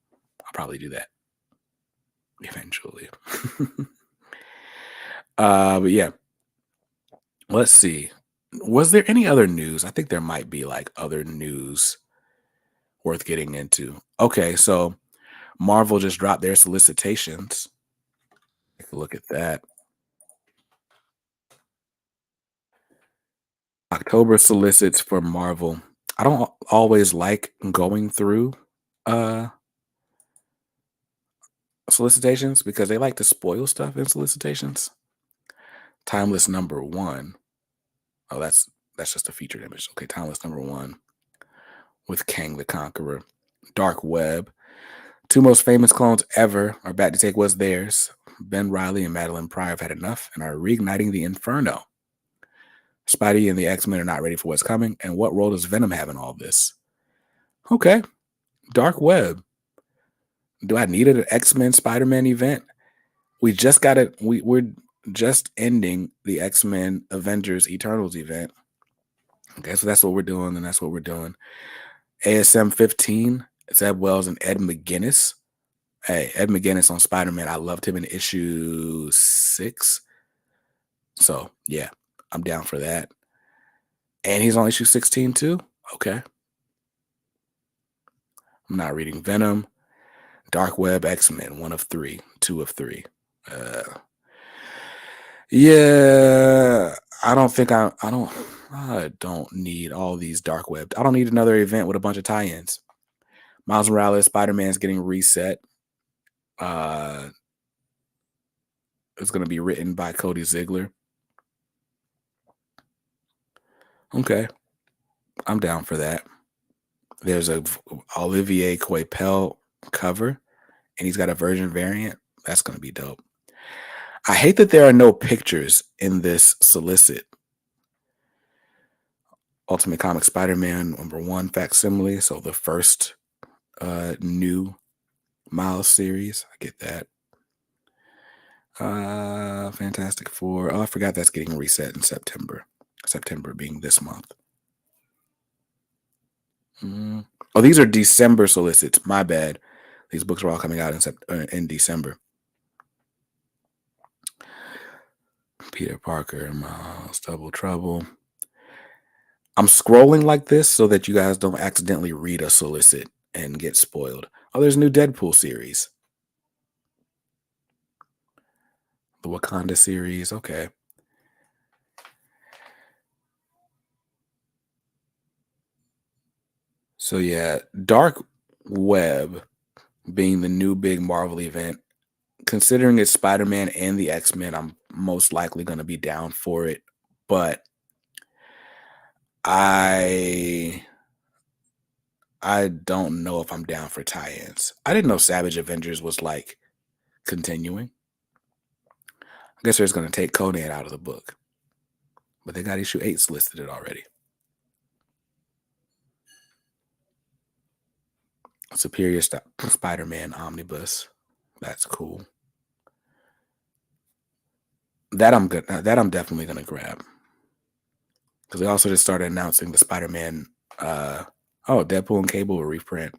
I'll probably do that eventually. But yeah, let's see. Was there any other news? I think there might be like other news worth getting into. Okay, so Marvel just dropped their solicitations. Take a look at that. October solicits for Marvel. I don't always like going through uh solicitations because they like to spoil stuff in solicitations. Timeless number one. Oh, that's just a featured image. Okay, Timeless number one with Kang the Conqueror. Dark Web. Two most famous clones ever are back to take what's theirs. Ben Reilly and Madeline Pryor have had enough and are reigniting the Inferno. Spidey and the X-Men are not ready for what's coming. And what role does Venom have in all this? Okay, Dark Web. Do I need an X-Men Spider-Man event? We just got it. We're just ending the X-Men Avengers Eternals event. Okay, so that's what we're doing, and that's what we're doing. ASM 15, Zeb Wells and Ed McGuinness. Hey, Ed McGuinness on Spider-Man. I loved him in issue 6. So, yeah, I'm down for that. And he's on issue 16 too? Okay. I'm not reading Venom. Dark Web X-Men, 1 of 3, 2 of 3. Yeah, I don't think I don't need all these Dark Web. I don't need another event with a bunch of tie-ins. Miles Morales, Spider-Man's getting reset. It's going to be written by Cody Ziegler. Okay. I'm down for that. There's a Olivier Coipel cover, and he's got a Virgin variant. That's going to be dope. I hate that there are no pictures in this solicit. Ultimate Comics Spider-Man #1 facsimile. So the first new Miles series. I get that. Fantastic Four. Oh, I forgot that's getting reset in September. September being this month. Oh, these are December solicits. My bad. These books are all coming out in December. Peter Parker, Miles, Double Trouble. I'm scrolling like this so that you guys don't accidentally read a solicit and get spoiled. Oh, there's a new Deadpool series. The Wakanda series. Okay. So yeah, Dark Web being the new big Marvel event. Considering it's Spider-Man and the X-Men, I'm most likely going to be down for it. But I don't know if I'm down for tie-ins. I didn't know Savage Avengers was like continuing. I guess they're just going to take Conan out of the book. But they got issue 8 listed already. Superior Spider-Man Omnibus. That's cool. That I'm good. That I'm definitely going to grab. Because they also just started announcing the Spider-Man. Deadpool and Cable will reprint.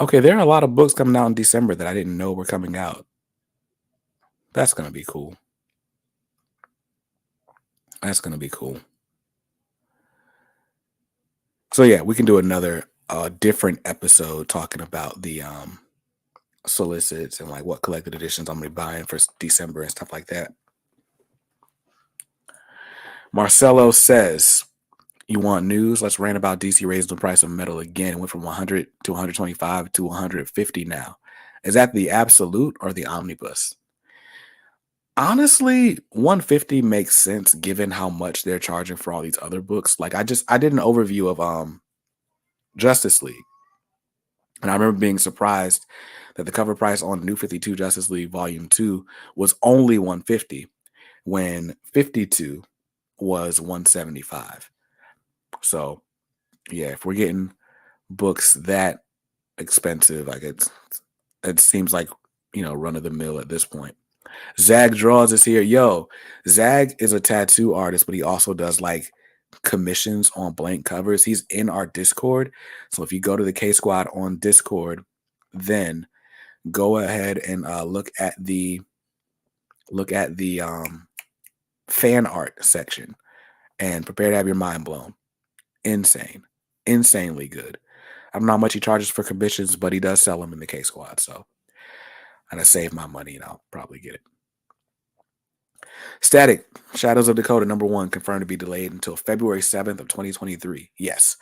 Okay, there are a lot of books coming out in December that I didn't know were coming out. That's going to be cool. That's going to be cool. So yeah, we can do another different episode talking about the solicits and like what collected editions I'm going to be buying for December and stuff like that. Marcelo says, you want news? Let's rant about DC raising the price of metal again. It went from 100 to 125 to 150 now. Is that the absolute or the omnibus? Honestly, 150 makes sense given how much they're charging for all these other books. Like I did an overview of Justice League. And I remember being surprised that the cover price on New 52 Justice League Volume 2 was only 150 when 52 was 175. So, yeah, if we're getting books that expensive, like it seems like, run of the mill at this point. Zag Draws is here. Yo, Zag is a tattoo artist, but he also does like commissions on blank covers. He's in our Discord. So if you go to the K Squad on Discord, then go ahead and look at the fan art section and prepare to have your mind blown. Insanely good. I don't know how much he charges for commissions, but he does sell them in the K Squad. So I'm gonna save my money and I'll probably get it. Static, Shadows of Dakota #1 confirmed to be delayed until February 7th of 2023. Yes.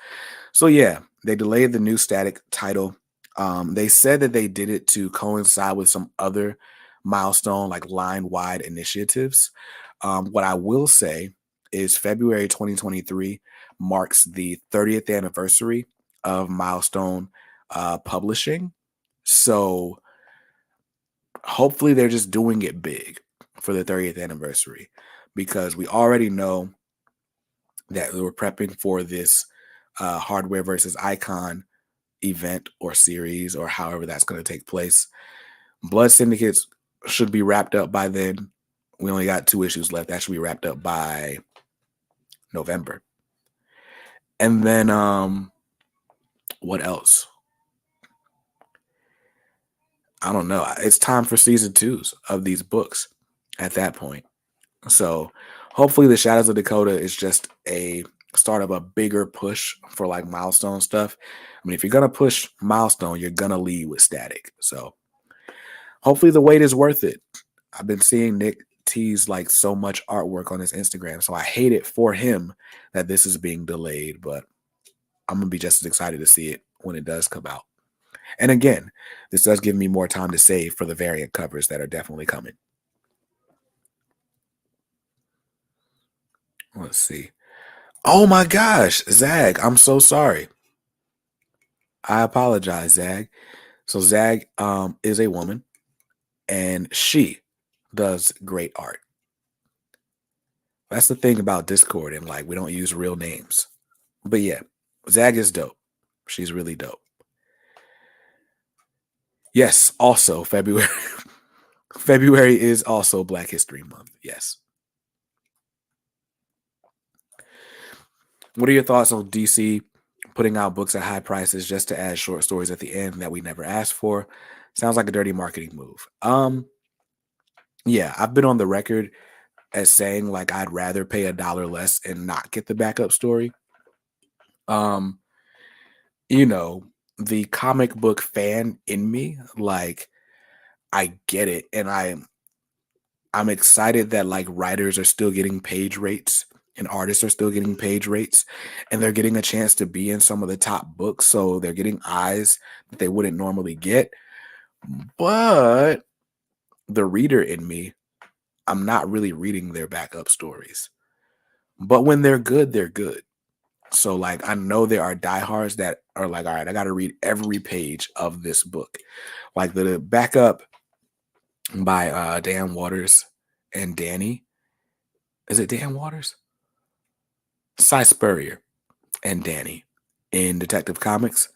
So yeah, they delayed the new Static title. They said that they did it to coincide with some other milestone, like line-wide initiatives. What I will say is February 2023 marks the 30th anniversary of Milestone Publishing. So hopefully they're just doing it big for the 30th anniversary, because we already know that we were prepping for this Hardware versus Icon event or series, or however that's going to take place. Blood Syndicates should be wrapped up by then. We only got 2 issues left. That should be wrapped up by November. And then what else? I don't know. It's time for season 2s of these books at that point. So hopefully the Shadows of Dakota is just a start of a bigger push for like Milestone stuff. I mean, if you're going to push Milestone, you're going to lead with Static. So hopefully the wait is worth it. I've been seeing Nick tease like so much artwork on his Instagram. So I hate it for him that this is being delayed, but I'm going to be just as excited to see it when it does come out. And again, this does give me more time to save for the variant covers that are definitely coming. Let's see. Oh my gosh, Zag, I'm so sorry. I apologize, Zag. So Zag is a woman, and she does great art. That's the thing about Discord, and like we don't use real names. But yeah, Zag is dope. She's really dope. Yes, also February. February is also Black History Month. Yes. What are your thoughts on DC putting out books at high prices just to add short stories at the end that we never asked for? Sounds like a dirty marketing move. Yeah, I've been on the record as saying like I'd rather pay $1 less and not get the backup story. You know, the comic book fan in me, like I get it, and I'm excited that like writers are still getting page rates and artists are still getting page rates, and they're getting a chance to be in some of the top books, so they're getting eyes that they wouldn't normally get. But the reader in me, I'm not really reading their backup stories. But when they're good, they're good. So like I know there are diehards that are like, all right, I got to read every page of this book. Like the backup by Dan Waters and Danny. Is it Dan Waters? Cy Spurrier and Danny in Detective Comics,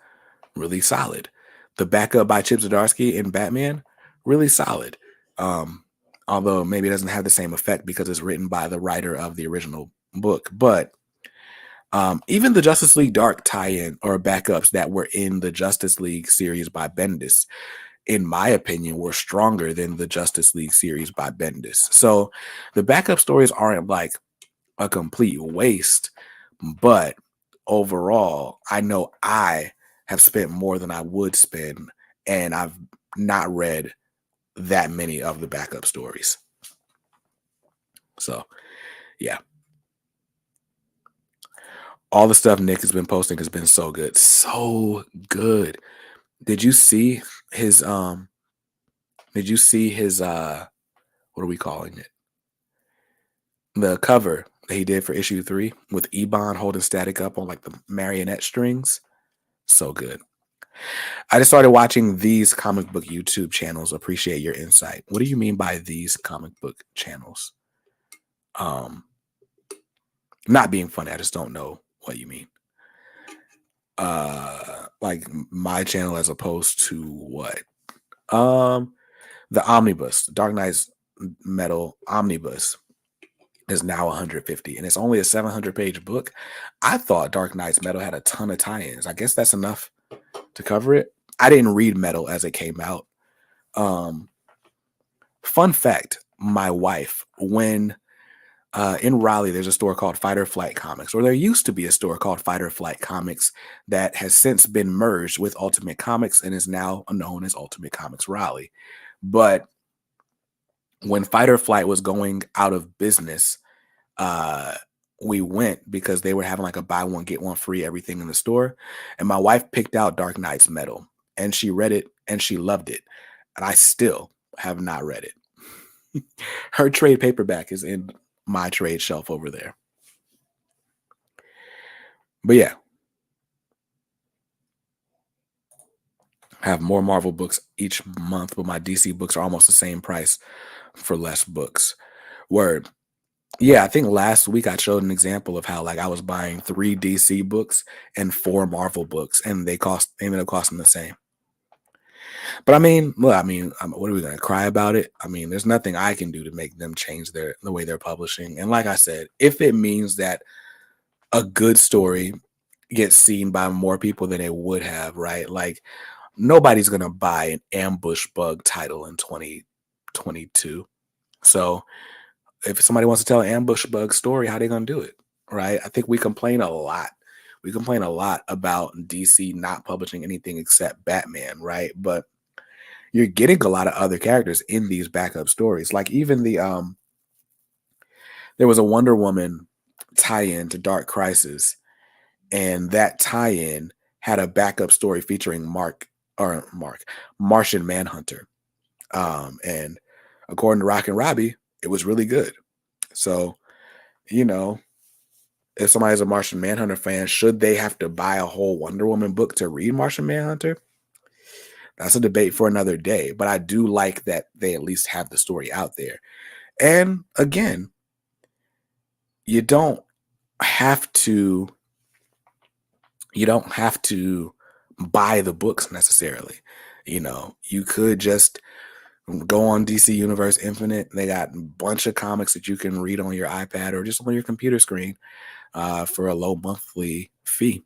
really solid. The backup by Chip Zdarsky in Batman, really solid. Although maybe it doesn't have the same effect because it's written by the writer of the original book. But even the Justice League Dark tie-in or backups that were in the Justice League series by Bendis, in my opinion, were stronger than the Justice League series by Bendis. So the backup stories aren't like a complete waste, but overall, I know I have spent more than I would spend, and I've not read that many of the backup stories. So, yeah. All the stuff Nick has been posting has been so good. So good. Did you see his what are we calling it? The cover that he did for issue 3 with Ebon holding Static up on like the marionette strings? So good. I just started watching these comic book YouTube channels. Appreciate your insight. What do you mean by these comic book channels? Not being funny. I just don't know what you mean. Like my channel as opposed to what? The Omnibus, Dark Knight's Metal Omnibus is now 150, and it's only a 700-page book. I thought Dark Knight's Metal had a ton of tie-ins. I guess that's enough to cover it. I didn't read Metal as it came out. Fun fact, my wife, when In Raleigh, there's a store called Fight or Flight Comics, or there used to be a store called Fight or Flight Comics that has since been merged with Ultimate Comics and is now known as Ultimate Comics Raleigh. But when Fight or Flight was going out of business, uh, we went because they were having like a buy one get one free everything in the store, and my wife picked out Dark Knight's Metal, and she read it and she loved it, and I still have not read it. Her trade paperback is in my trade shelf over there. But yeah, I have more Marvel books each month, but my DC books are almost the same price for less books. Word. Yeah, I think last week I showed an example of how like I was buying 3 DC books and 4 Marvel books, and they ended up costing the same. But I mean, well, what are we gonna cry about it? I mean, there's nothing I can do to make them change the way they're publishing. And like I said, if it means that a good story gets seen by more people than it would have, right? Like nobody's gonna buy an ambush bug title in 2022. So if somebody wants to tell an ambush bug story, how they gonna do it, right? I think we complain a lot. We complain a lot about DC not publishing anything except Batman, right? But you're getting a lot of other characters in these backup stories. Like even there was a Wonder Woman tie-in to Dark Crisis, and that tie-in had a backup story featuring Martian Manhunter. And according to Rock and Robbie, it was really good. So, you know, if somebody's a Martian Manhunter fan, should they have to buy a whole Wonder Woman book to read Martian Manhunter? That's a debate for another day. But I do like that they at least have the story out there. And again, you don't have to buy the books necessarily. You could just go on DC Universe Infinite. They got a bunch of comics that you can read on your iPad or just on your computer screen for a low monthly fee.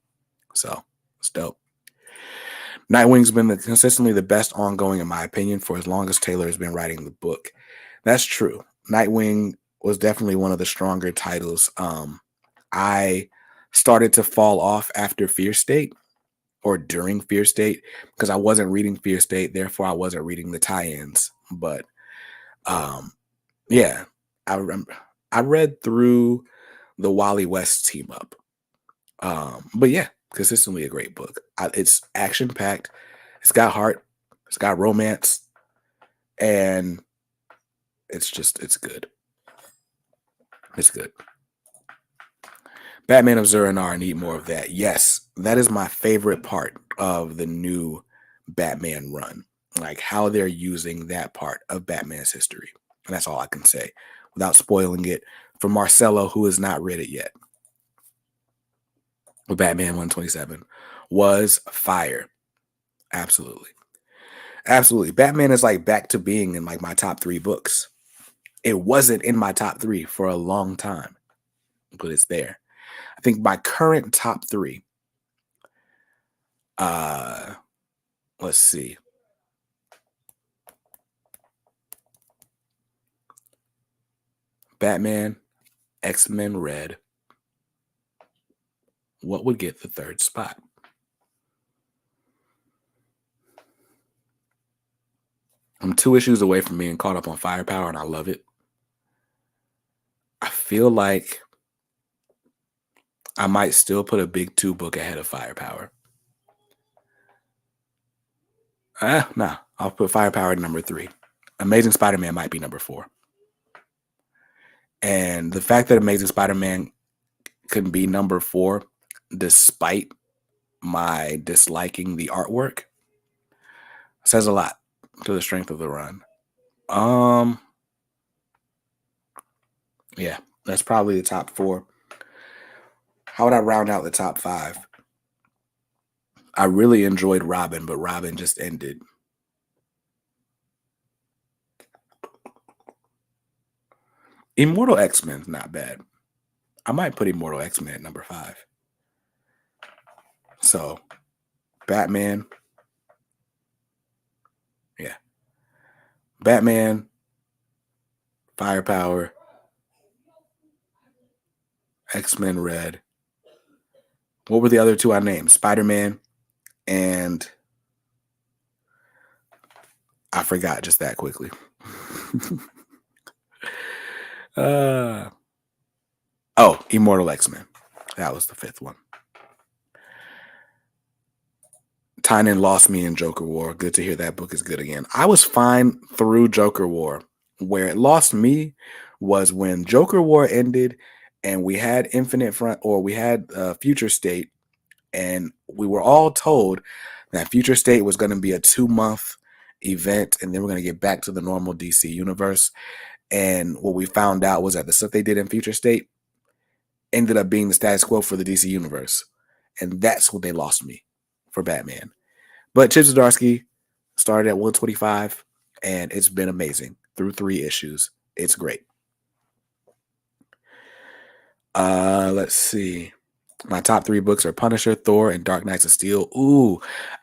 So it's dope. Nightwing's been consistently the best ongoing, in my opinion, for as long as Taylor has been writing the book. That's true. Nightwing was definitely one of the stronger titles. I started to fall off after Fear State or during Fear State because I wasn't reading Fear State, therefore I wasn't reading the tie-ins. But yeah, I remember I read through the Wally West team up. But yeah, consistently a great book. It's action packed. It's got heart. It's got romance, and it's good. It's good. Batman of Zur-En-Arrh, need more of that. Yes, that is my favorite part of the new Batman run. Like how they're using that part of Batman's history. And that's all I can say without spoiling it for Marcelo, who has not read it yet. But Batman 127 was fire. Absolutely. Absolutely. Batman is like back to being in like my top 3 books. It wasn't in my top 3 for a long time, but it's there. I think my current top 3, let's see. Batman, X-Men Red. What would get the 3rd spot? I'm 2 issues away from being caught up on Firepower, and I love it. I feel like I might still put a big 2 book ahead of Firepower. Nah, I'll put Firepower at number 3. Amazing Spider-Man might be number 4. And the fact that Amazing Spider-Man can be number 4, despite my disliking the artwork, says a lot to the strength of the run. Yeah, that's probably the top 4. How would I round out the top 5? I really enjoyed Robin, but Robin just ended. Immortal X-Men's not bad. I might put Immortal X-Men at number 5. So, Batman. Yeah. Batman, Firepower, X-Men read. What were the other two I named? Spider-Man and I forgot just that quickly. Immortal X-Men. That was the fifth one. Tynan lost me in Joker War. Good to hear that book is good again. I was fine through Joker War. Where it lost me was when Joker War ended and we had Infinite Front, or we had Future State, and we were all told that Future State was going to be a 2-month event and then we're going to get back to the normal DC universe. And what we found out was that the stuff they did in Future State ended up being the status quo for the DC universe. And that's what they lost me for Batman. But Chip Zdarsky started at 125, and it's been amazing through 3 issues. It's great. Let's see. My top 3 books are Punisher, Thor, and Dark Knights of Steel. Ooh,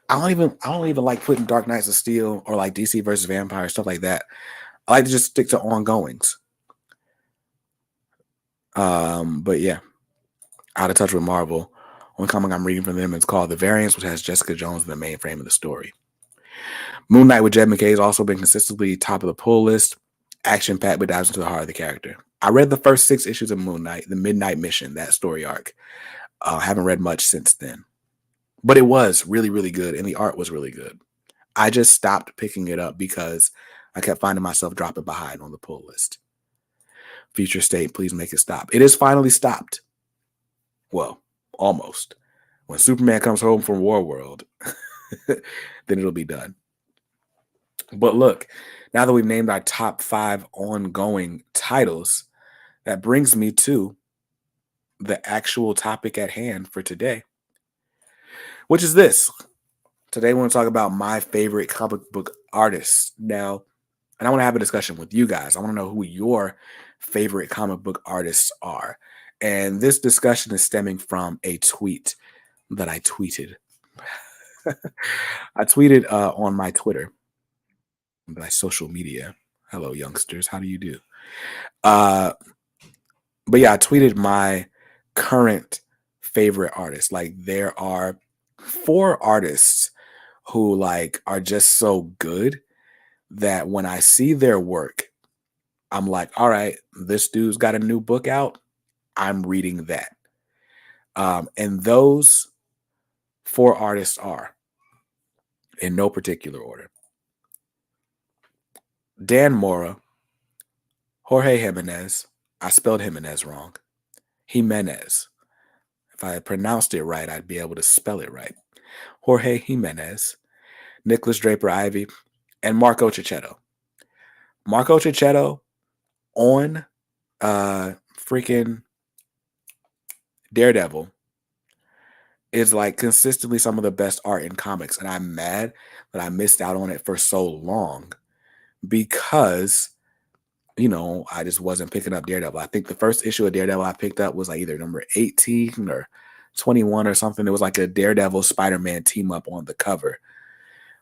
I don't even like putting Dark Knights of Steel or like DC versus Vampire, stuff like that. I like to just stick to ongoings. But yeah, Out of Touch with Marvel. One comic I'm reading from them is called The Variants, which has Jessica Jones in the main frame of the story. Moon Knight with Jed McKay has also been consistently top of the pull list. Action-packed, but dives into the heart of the character. I read the first 6 issues of Moon Knight, the Midnight Mission, that story arc. Haven't read much since then. But it was really, really good, and the art was really good. I just stopped picking it up because I kept finding myself dropping behind on the pull list. Future State, please make it stop. It is finally stopped. Well, almost. When Superman comes home from Warworld, then it'll be done. But look, now that we've named our top 5 ongoing titles, that brings me to the actual topic at hand for today, which is this. Today, I want to talk about my favorite comic book artists. Now, and I want to have a discussion with you guys. I want to know who your favorite comic book artists are. And this discussion is stemming from a tweet that I tweeted. I tweeted on my Twitter, my social media. Hello, youngsters. How do you do? But yeah, I tweeted my current favorite artists. Like, there are 4 artists who like are just so good that when I see their work, I'm like, all right, this dude's got a new book out. I'm reading that. And those 4 artists are, in no particular order, Dan Mora, Jorge Jimenez. I spelled Jimenez wrong. Jimenez. If I had pronounced it right, I'd be able to spell it right. Jorge Jimenez, Nicholas Draper Ivy, and Marco Chachetto. Marco Chachetto on freaking Daredevil is like consistently some of the best art in comics. And I'm mad that I missed out on it for so long because, you know, I just wasn't picking up Daredevil. I think the first issue of Daredevil I picked up was like either number 18 or 21 or something. It was like a Daredevil Spider-Man team up on the cover.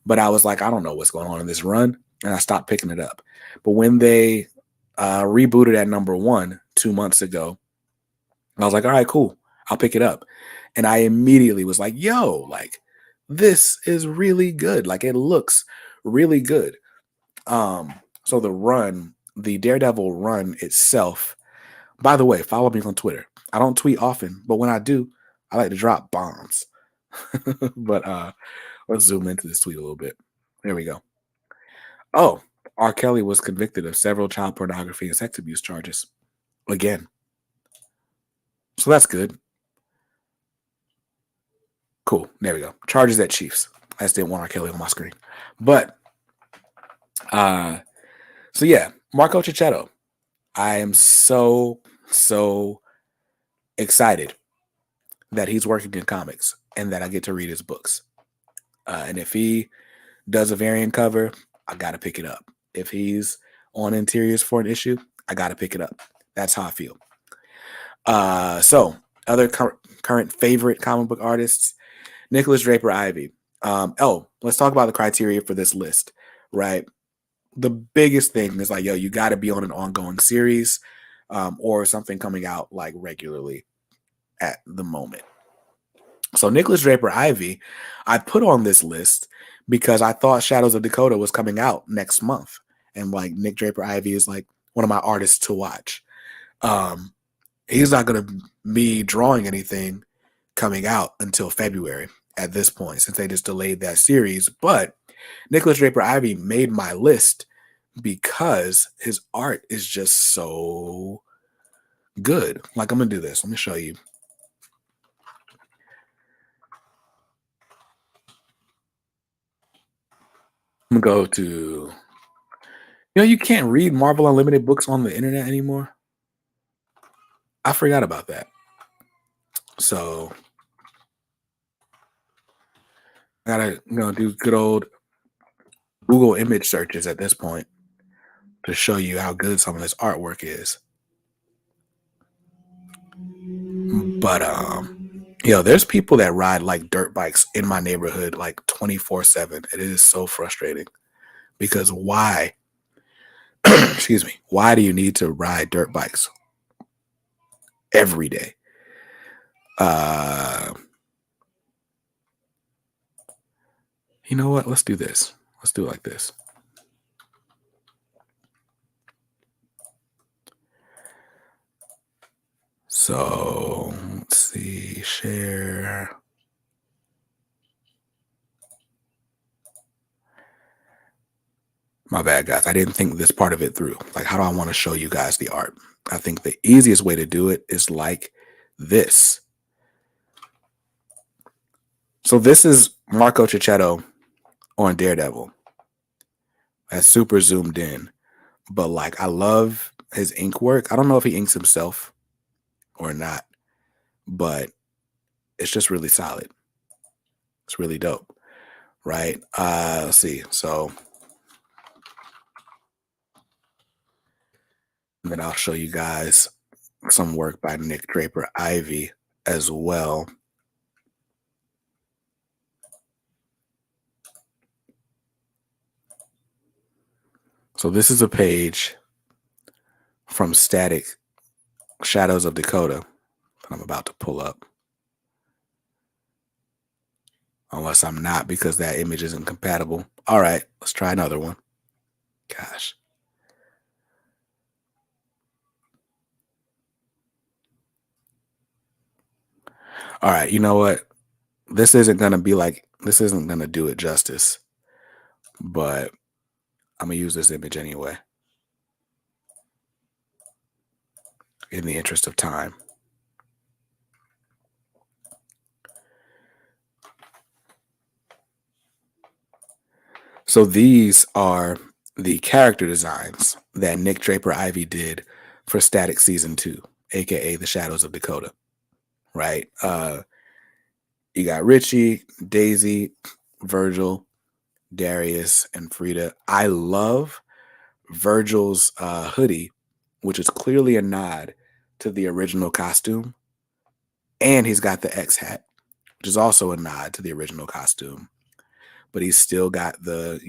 But I was like, I don't know what's going on in this run. And I stopped picking it up. But when they rebooted at number 1 2 months ago, I was like, all right, cool. I'll pick it up. And I immediately was like, yo, like, this is really good. Like, it looks really good. So the Daredevil run itself, by the way, follow me on Twitter. I don't tweet often, but when I do, I like to drop bombs. But let's zoom into this tweet a little bit. There we go. Oh, R. Kelly was convicted of several child pornography and sex abuse charges. Again. So that's good. Cool. There we go. Charges at Chiefs. I just didn't want R. Kelly on my screen. But, so yeah, Marco Chachetto. I am so excited that he's working in comics and that I get to read his books. And if he does a variant cover, I got to pick it up. If he's on interiors for an issue, I got to pick it up. That's how I feel. So other current favorite comic book artists, Nicholas Draper Ivy. Let's talk about the criteria for this list, right? The biggest thing is like, yo, you got to be on an ongoing series or something coming out like regularly. at the moment. So Nicholas Draper Ivy, I put on this list because I thought Shadows of Dakota was coming out next month. And like Nick Draper Ivy is like one of my artists to watch. He's not going to be drawing anything coming out until February at this point, since they just delayed that series. But Nicholas Draper Ivy made my list because his art is just so good. Like, I'm going to do this. Let me show you. I'm going to go to, you can't read Marvel Unlimited books on the internet anymore. I forgot about that. So I gotta do good old Google image searches at this point to show you how good some of this artwork is. But there's people that ride like dirt bikes in my neighborhood like 24/7. It is so frustrating because why? Excuse me. Why do you need to ride dirt bikes every day? You know what? Let's do this. Let's do it like this. So let's see, share. My bad, guys. I didn't think this part of it through. Like, how do I want to show you guys the art? I think the easiest way to do it is like this. So this is Marco Chachetto on Daredevil. That's super zoomed in. But like, I love his ink work. I don't know if he inks himself or not, but it's just really solid. It's really dope, right? Let's see. So and then I'll show you guys some work by Nick Draper Ivy as well. So this is a page from Static Shadows of Dakota that I'm about to pull up. Unless I'm not, because that image isn't compatible. All right, let's try another one. Gosh. All right, you know what? This isn't going to do it justice, but I'm going to use this image anyway in the interest of time. So these are the character designs that Nick Draper Ivy did for Static Season 2, aka The Shadows of Dakota, right? You got Richie, Daisy, Virgil, Darius, and Frida. I love Virgil's hoodie, which is clearly a nod to the original costume. And he's got the X hat, which is also a nod to the original costume. But he's still got the,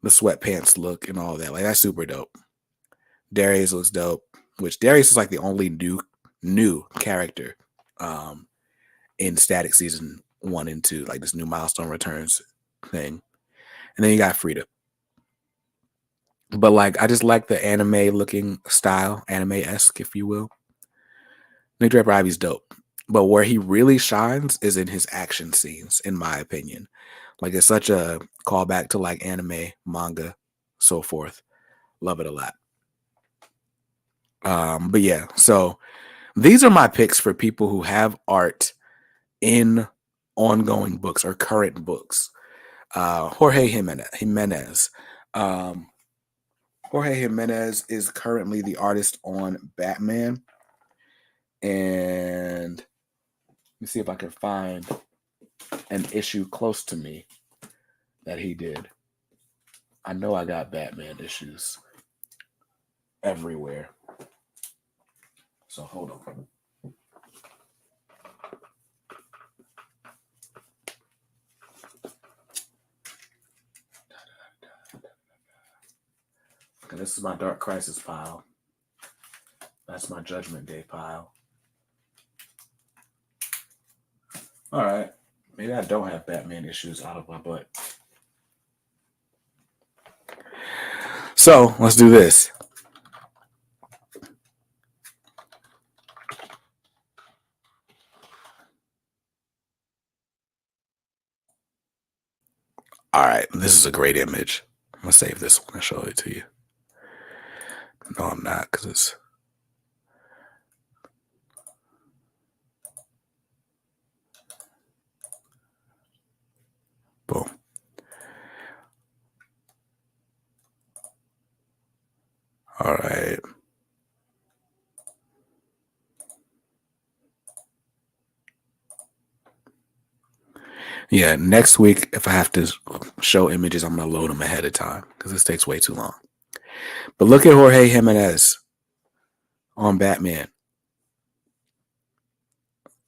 the sweatpants look and all that. Like, that's super dope. Darius looks dope, which Darius is like the only new character in Static Season 1 and 2, like this new Milestone Returns thing. And then you got Frida. But like, I just like the anime looking style, anime-esque, if you will. Nick Draper Ivy's dope. But where he really shines is in his action scenes, in my opinion. Like, it's such a callback to like anime, manga, so forth. Love it a lot. But yeah, so these are my picks for people who have art in ongoing books or current books. Jorge Jimenez. Jorge Jimenez is currently the artist on Batman. And let me see if I can find an issue close to me that he did. I know I got Batman issues everywhere. So hold on. Okay, this is my Dark Crisis pile. That's my Judgment Day pile. All right. Maybe I don't have Batman issues out of my butt. So let's do this. All right. This is a great image. I'm going to save this one and show it to you. No, I'm not, because it's. Boom. All right. Yeah, next week, if I have to show images, I'm going to load them ahead of time because this takes way too long. But look at Jorge Jimenez on Batman.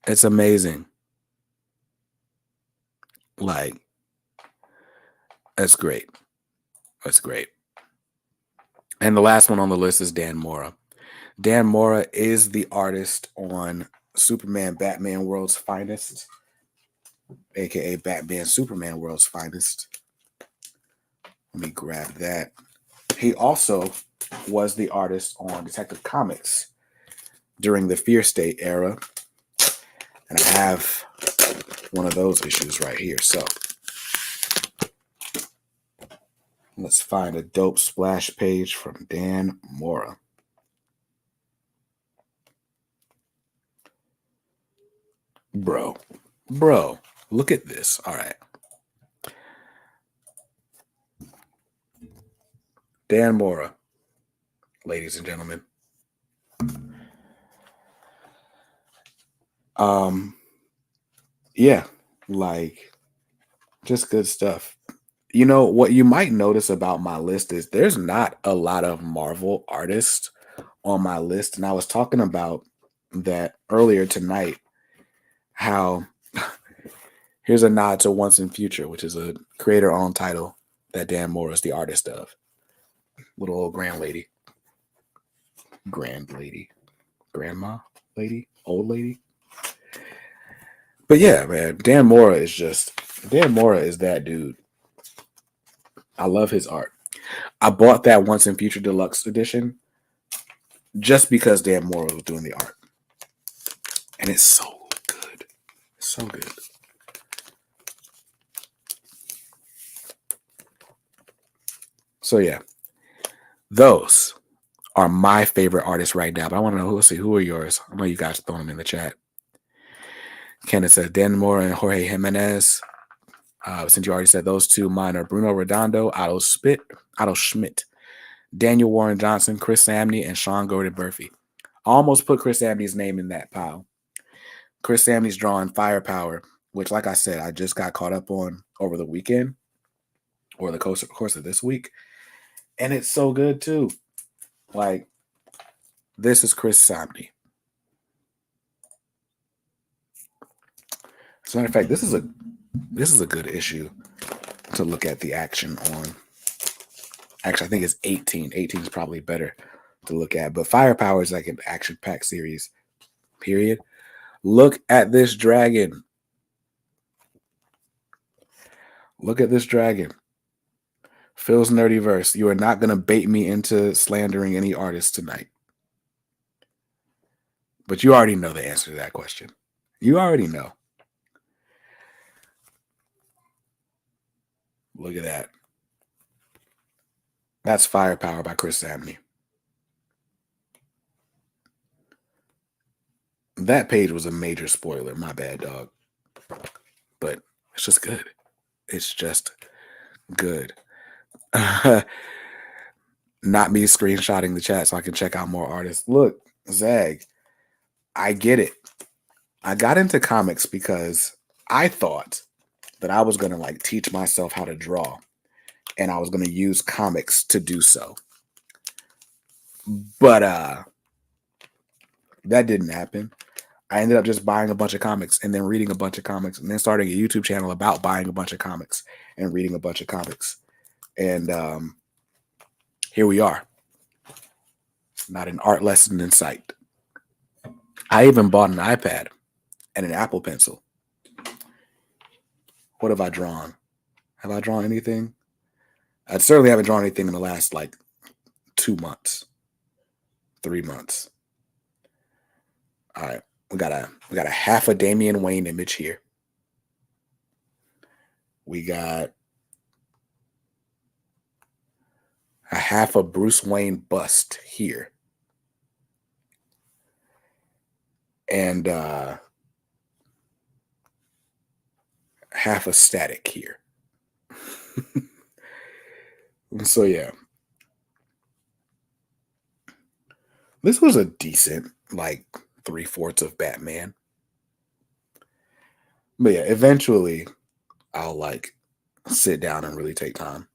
It's amazing. Like, that's great. That's great. And the last one on the list is Dan Mora. Dan Mora is the artist on Superman Batman World's Finest, aka Batman Superman World's Finest. Let me grab that. He also was the artist on Detective Comics during the Fear State era. And I have one of those issues right here. So let's find a dope splash page from Dan Mora. Bro, look at this. All right. Dan Mora, ladies and gentlemen. Yeah, like just good stuff. You know, what you might notice about my list is there's not a lot of Marvel artists on my list. And I was talking about that earlier tonight, how here's a nod to Once and Future, which is a creator-owned title that Dan Mora is the artist of. Little old grand lady. Grandma lady? Old lady? But yeah, man, Dan Mora is that dude. I love his art. I bought that Once and Future Deluxe edition just because Dan Mora was doing the art. And it's so good. It's so good. So yeah, those are my favorite artists right now. But I want to know, who are yours? I know you guys throw them in the chat. Kenneth said Dan Mora and Jorge Jimenez. Since you already said those two, mine are Bruno Redondo, Otto Schmidt, Daniel Warren Johnson, Chris Samney, and Sean Gordon Murphy. I almost put Chris Samney's name in that pile. Chris Samney's drawing Firepower, which, like I said, I just got caught up on over the weekend or the course of this week. And it's so good, too. Like, this is Chris Samney. As a matter of fact, this is a good issue to look at the action on. Actually, I think it's 18. 18 is probably better to look at. But Firepower is like an action-packed series, period. Look at this dragon. Look at this dragon. Phil's Nerdyverse. You are not going to bait me into slandering any artist tonight. But you already know the answer to that question. You already know. Look at that. That's Firepower by Chris Samney. That page was a major spoiler. My bad, dog. But it's just good. It's just good. Not me screenshotting the chat so I can check out more artists. Look, Zag, I get it. I got into comics because I thought that I was going to like teach myself how to draw and I was going to use comics to do so. But that didn't happen. I ended up just buying a bunch of comics and then reading a bunch of comics and then starting a YouTube channel about buying a bunch of comics and reading a bunch of comics. And here we are. Not an art lesson in sight. I even bought an iPad and an Apple Pencil What have I drawn? Have I drawn anything? I certainly haven't drawn anything in the last like 2 months, 3 months. All right, we got a half a Damien Wayne image here. We got a half a Bruce Wayne bust here. And half a static here. So yeah. This was a decent, like 3/4 of Batman. But yeah, eventually I'll like sit down and really take time.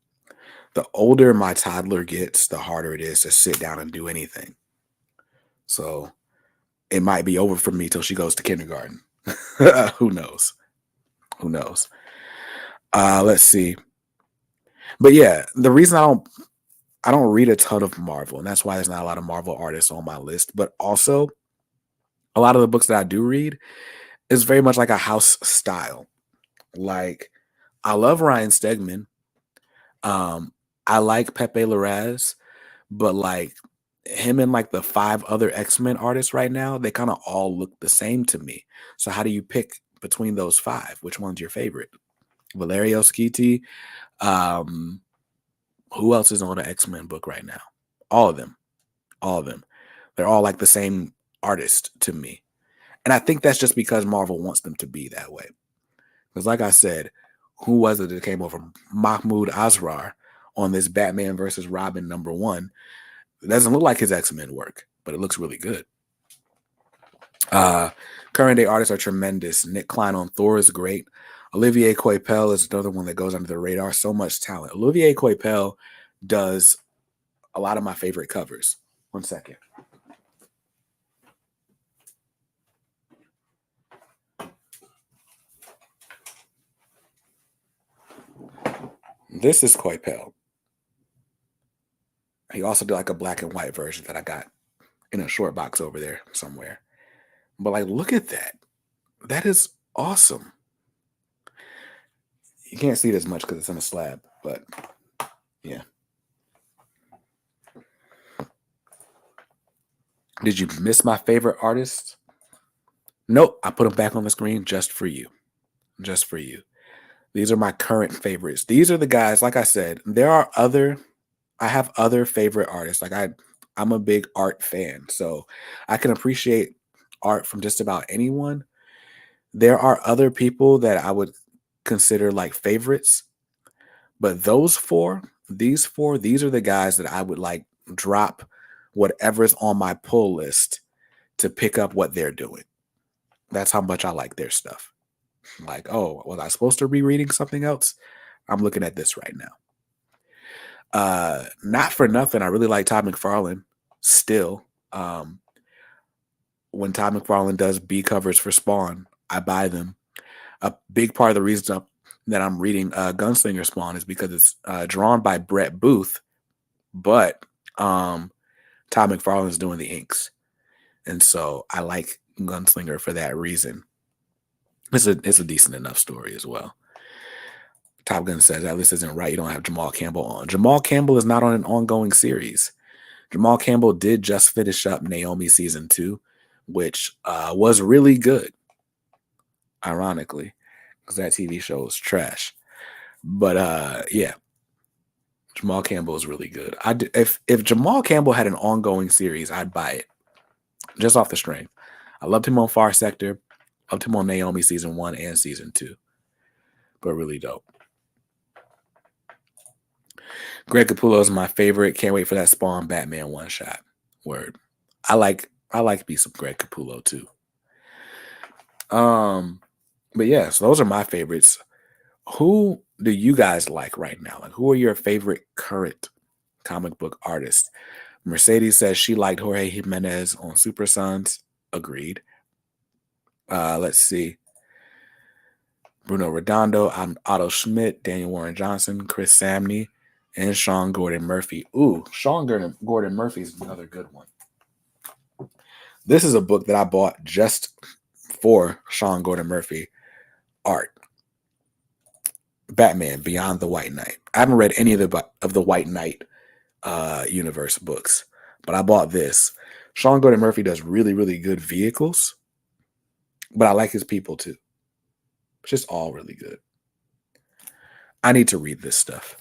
The older my toddler gets, the harder it is to sit down and do anything. So it might be over for me till she goes to kindergarten. Who knows? Who knows? Let's see. But yeah, the reason I don't read a ton of Marvel, and that's why there's not a lot of Marvel artists on my list. But also, a lot of the books that I do read is very much like a house style. Like, I love Ryan Stegman. I like Pepe Larraz, but like him and like the 5 other X-Men artists right now, they kind of all look the same to me. So how do you pick between those 5? Which one's your favorite? Valerio Schiti. Who else is on an X-Men book right now? All of them. All of them. They're all like the same artist to me. And I think that's just because Marvel wants them to be that way. Because like I said, who was it that came over? Mahmoud Asrar on this Batman versus Robin #1. It doesn't look like his X-Men work, but it looks really good. Current day artists are tremendous. Nick Klein on Thor is great. Olivier Coipel is another one that goes under the radar. So much talent. Olivier Coipel does a lot of my favorite covers. 1 second. This is Coipel. He also did like a black and white version that I got in a short box over there somewhere. But like, look at that. That is awesome. You can't see it as much because it's in a slab, but yeah. Did you miss my favorite artist? Nope. I put them back on the screen just for you. Just for you. These are my current favorites. These are the guys, like I said, I have other favorite artists. Like I'm a big art fan, so I can appreciate art from just about anyone. There are other people that I would consider like favorites, but these four, these are the guys that I would like drop whatever's on my pull list to pick up what they're doing. That's how much I like their stuff. Like, oh, was I supposed to be reading something else? I'm looking at this right now. Not for nothing, I really like Todd McFarlane still. When Todd McFarlane does B covers for Spawn, I buy them. A big part of the reason that I'm reading Gunslinger Spawn is because it's drawn by Brett Booth, but Todd McFarlane is doing the inks. And so I like Gunslinger for that reason. It's a decent enough story as well. Top Gun says, that list isn't right. You don't have Jamal Campbell on. Jamal Campbell is not on an ongoing series. Jamal Campbell did just finish up Naomi season 2, which was really good, ironically, because that TV show is trash. But yeah, Jamal Campbell is really good. If Jamal Campbell had an ongoing series, I'd buy it just off the strength. I loved him on Far Sector. Loved him on Naomi season 1 and season 2. But really dope. Greg Capullo is my favorite. Can't wait for that Spawn Batman one shot. Word. I like me some Greg Capullo too. But yeah, so those are my favorites. Who do you guys like right now? Like, who are your favorite current comic book artists? Mercedes says she liked Jorge Jimenez on Super Sons. Agreed. Let's see. Bruno Redondo, Otto Schmidt, Daniel Warren Johnson, Chris Samney, and Sean Gordon Murphy. Ooh, Sean Gordon Murphy is another good one. This is a book that I bought just for Sean Gordon Murphy art. Batman Beyond the White Knight. I haven't read any of the White Knight universe books, but I bought this. Sean Gordon Murphy does really, really good vehicles, but I like his people too. It's just all really good. I need to read this stuff.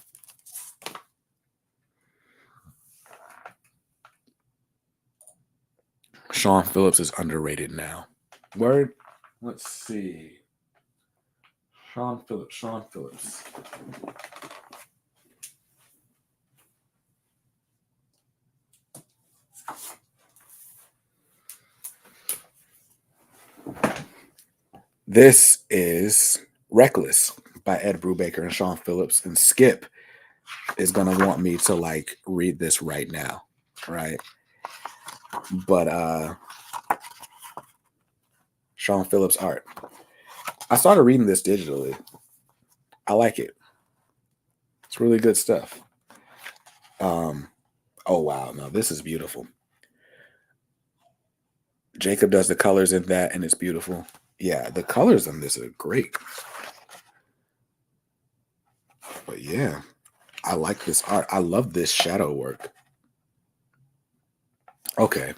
Sean Phillips is underrated now. Word? Let's see. Sean Phillips. This is Reckless by Ed Brubaker and Sean Phillips. And Skip is going to want me to like read this right now. Right. But Sean Phillips art. I started reading this digitally. I like it. It's really good stuff. Oh wow, no, this is beautiful. Jacob does the colors in that, and it's beautiful. Yeah, the colors in this are great. But yeah, I like this art. I love this shadow work. Okay.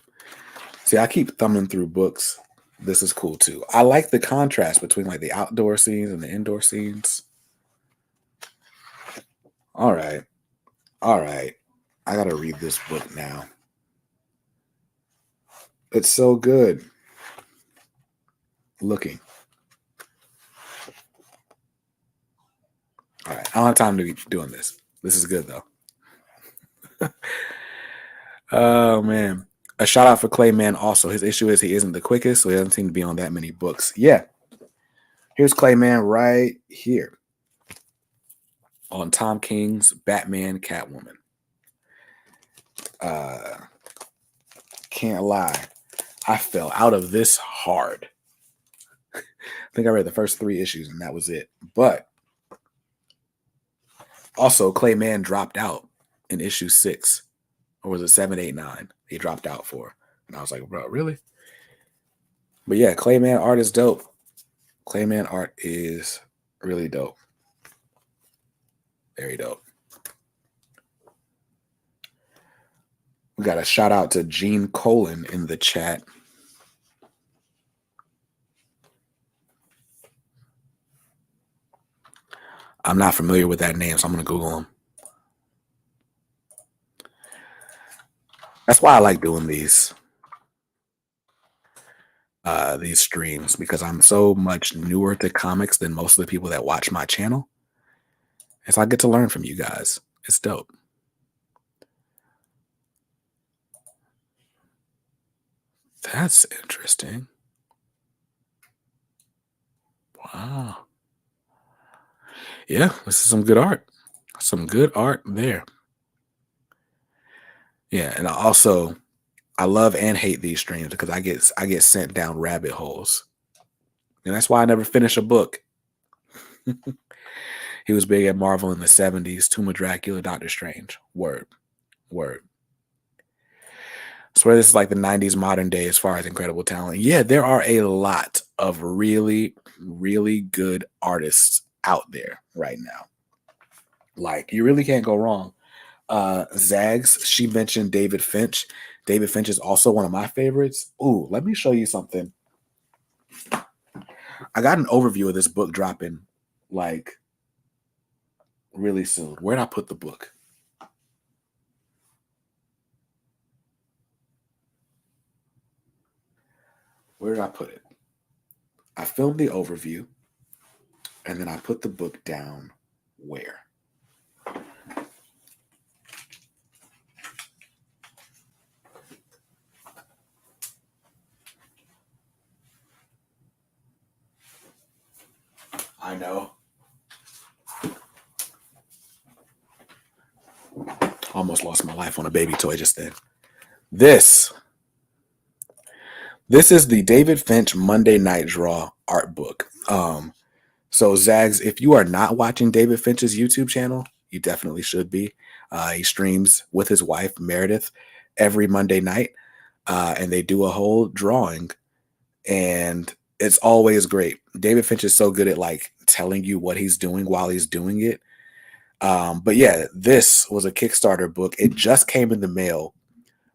See, I keep thumbing through books. This is cool too. I like the contrast between like the outdoor scenes and the indoor scenes. All right. I gotta read this book now. It's so good. Looking. All right. I don't have time to be doing this. This is good though. Oh man. A shout out for Clayman also. His issue is he isn't the quickest, so he doesn't seem to be on that many books. Yeah. Here's Clayman right here. On Tom King's Batman Catwoman. Can't lie. I fell out of this hard. I think I read the first 3 issues and that was it. But also Clayman dropped out in issue 6. Or was it 7, 8, 9? He dropped out for. And I was like, bro, really? But yeah, Clayman art is dope. Clayman art is really dope. Very dope. We got a shout out to Gene Colin in the chat. I'm not familiar with that name, so I'm going to Google him. That's why I like doing these streams, because I'm so much newer to comics than most of the people that watch my channel. And so I get to learn from you guys. It's dope. That's interesting. Wow. Yeah, this is some good art. Some good art there. Yeah, and I love and hate these streams because I get sent down rabbit holes. And that's why I never finish a book. He was big at Marvel in the 70s, Tomb of Dracula, Doctor Strange. Word. I swear this is like the 90s modern day as far as incredible talent. Yeah, there are a lot of really, really good artists out there right now. Like, you really can't go wrong. Zags, she mentioned David Finch. David Finch is also one of my favorites. Ooh, let me show you something. I got an overview of this book dropping like really soon. Where'd I put the book? Where did I put it? I filmed the overview and then I put the book down where? I know. Almost lost my life on a baby toy just then. This is the David Finch Monday Night Draw art book. So Zags, if you are not watching David Finch's YouTube channel, you definitely should be. He streams with his wife Meredith every Monday night, and they do a whole drawing, and It's always great. David Finch is so good at like telling you what he's doing while he's doing it. But yeah, this was a Kickstarter book. It just came in the mail.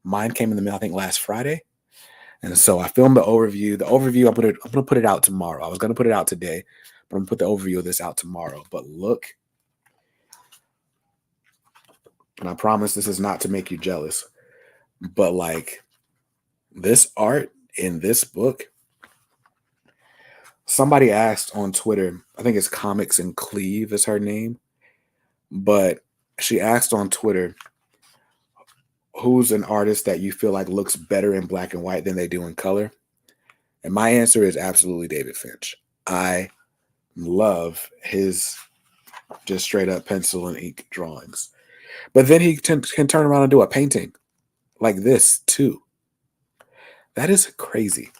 Mine came in the mail, I think, last Friday. And so I filmed the overview. The overview, I'm gonna put it out tomorrow. I was gonna put it out today, but I'm gonna put the overview of this out tomorrow. But look, and I promise this is not to make you jealous, but like this art in this book, somebody asked on Twitter, I think it's Comics and Cleve is her name, but she asked on Twitter, who's an artist that you feel like looks better in black and white than they do in color? And my answer is absolutely David Finch. I love his just straight up pencil and ink drawings. But then he can turn around and do a painting like this too. That is crazy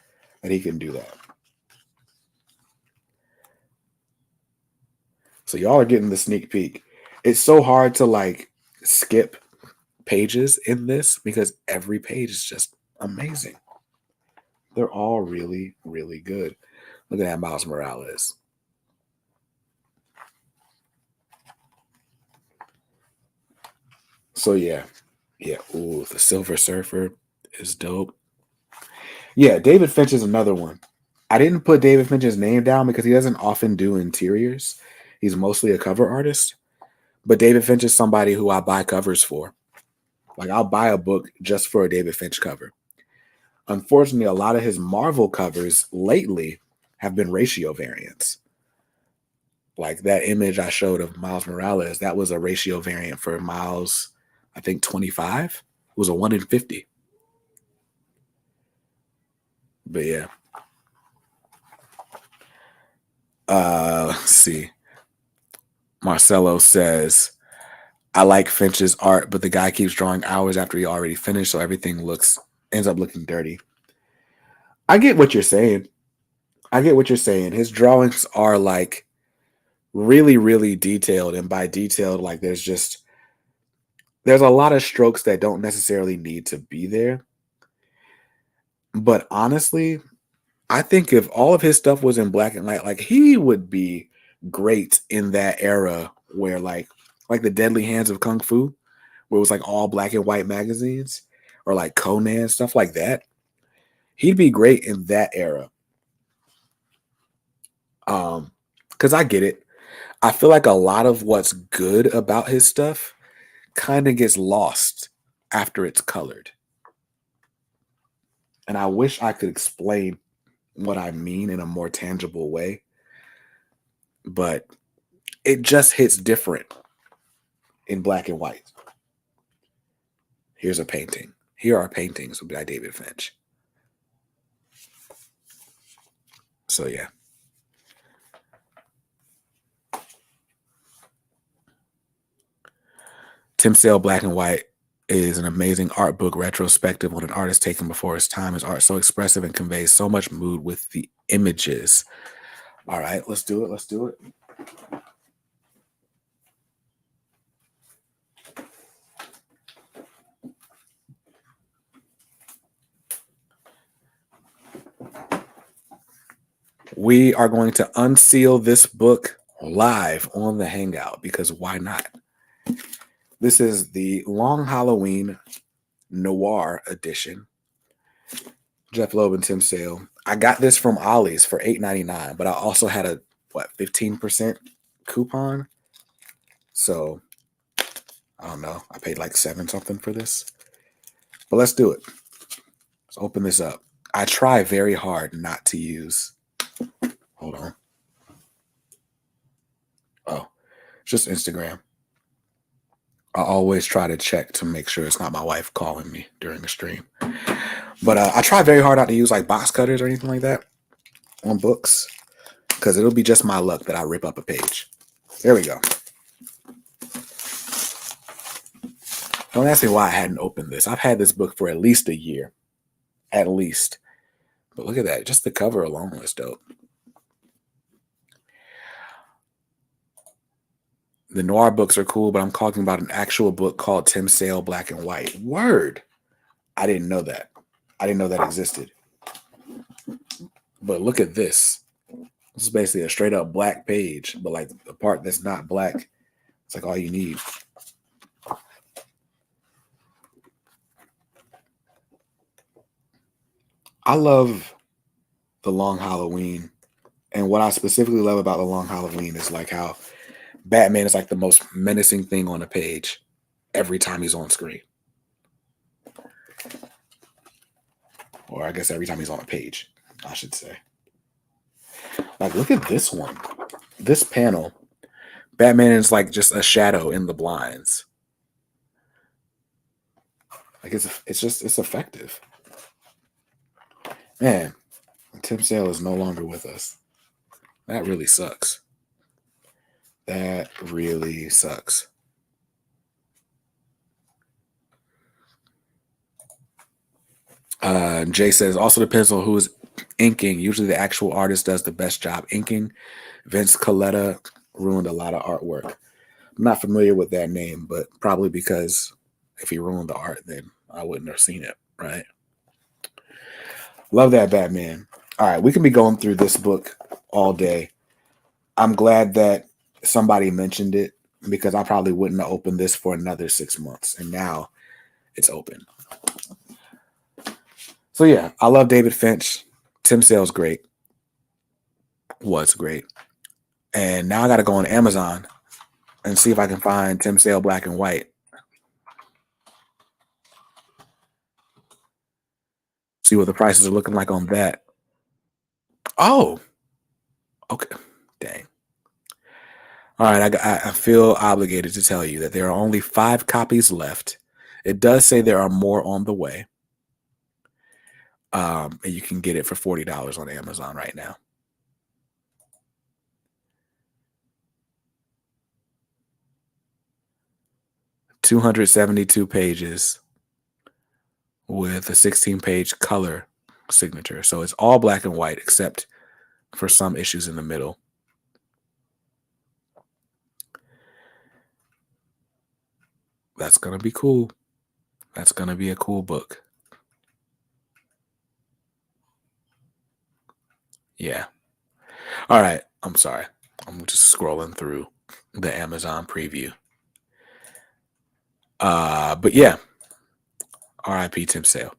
that he can do that. So y'all are getting the sneak peek. It's so hard to like skip pages in this because every page is just amazing. They're all really, really good. Look at that Miles Morales. So yeah. Ooh, the Silver Surfer is dope. Yeah, David Finch is another one. I didn't put David Finch's name down because he doesn't often do interiors. He's mostly a cover artist. But David Finch is somebody who I buy covers for. Like I'll buy a book just for a David Finch cover. Unfortunately, a lot of his Marvel covers lately have been ratio variants. Like that image I showed of Miles Morales, that was a ratio variant for Miles, I think 25. It was a 1 in 50. But yeah. Let's see. Marcelo says, I like Finch's art, but the guy keeps drawing hours after he already finished, so everything ends up looking dirty. I get what you're saying. His drawings are like really, really detailed, and by detailed, like there's a lot of strokes that don't necessarily need to be there. But honestly, I think if all of his stuff was in black and white, like he would be great in that era where like the Deadly Hands of Kung Fu, where it was like all black and white magazines, or like Conan, stuff like that. He'd be great in that era. Because I get it. I feel like a lot of what's good about his stuff kind of gets lost after it's colored. And I wish I could explain what I mean in a more tangible way, but it just hits different in black and white. Here's a painting. Here are paintings by David Finch. So yeah. Tim Sale Black and White is an amazing art book retrospective on an artist taken before his time. His art so expressive and conveys so much mood with the images. All right, let's do it. We are going to unseal this book live on the Hangout because why not? This is the Long Halloween Noir edition. Jeff Loeb and Tim Sale. I got this from Ollie's for $8.99, but I also had a 15% coupon. So I don't know. I paid like $7 something for this. But let's do it. Let's open this up. I try very hard not to use. Hold on. Oh, it's just Instagram. I always try to check to make sure it's not my wife calling me during the stream. But I try very hard not to use like box cutters or anything like that on books because it'll be just my luck that I rip up a page. There we go. Don't ask me why I hadn't opened this. I've had this book for at least a year. At least. But look at that. Just the cover alone is dope. The noir books are cool, but I'm talking about an actual book called Tim Sale Black and White. Word. I didn't know that. I didn't know that existed. But look at this. This is basically a straight up black page, but like the part that's not black, it's like all you need. I love the Long Halloween. And what I specifically love about the Long Halloween is like how Batman is like the most menacing thing on the page every time he's on screen. Or I guess every time he's on a page, I should say. Like, look at this one. This panel. Batman is like just a shadow in the blinds. Like it's effective. Man, Tim Sale is no longer with us. That really sucks. That really sucks. Jay says, also depends on who is inking. Usually the actual artist does the best job inking. Vince Coletta ruined a lot of artwork. I'm not familiar with that name, but probably because if he ruined the art, then I wouldn't have seen it, right? Love that Batman. All right, we can be going through this book all day. I'm glad that somebody mentioned it because I probably wouldn't have opened this for another 6 months, and now it's open. So yeah, I love David Finch. Tim Sale's great. Was great. And now I got to go on Amazon and see if I can find Tim Sale black and white. See what the prices are looking like on that. Oh, okay. Dang. All right, I feel obligated to tell you that there are only 5 copies left. It does say there are more on the way. And you can get it for $40 on Amazon right now. $272 pages with a 16-page color signature. So it's all black and white except for some issues in the middle. That's going to be cool. That's going to be a cool book. Yeah. All right. I'm sorry. I'm just scrolling through the Amazon preview. But yeah. R.I.P. Tim Sale.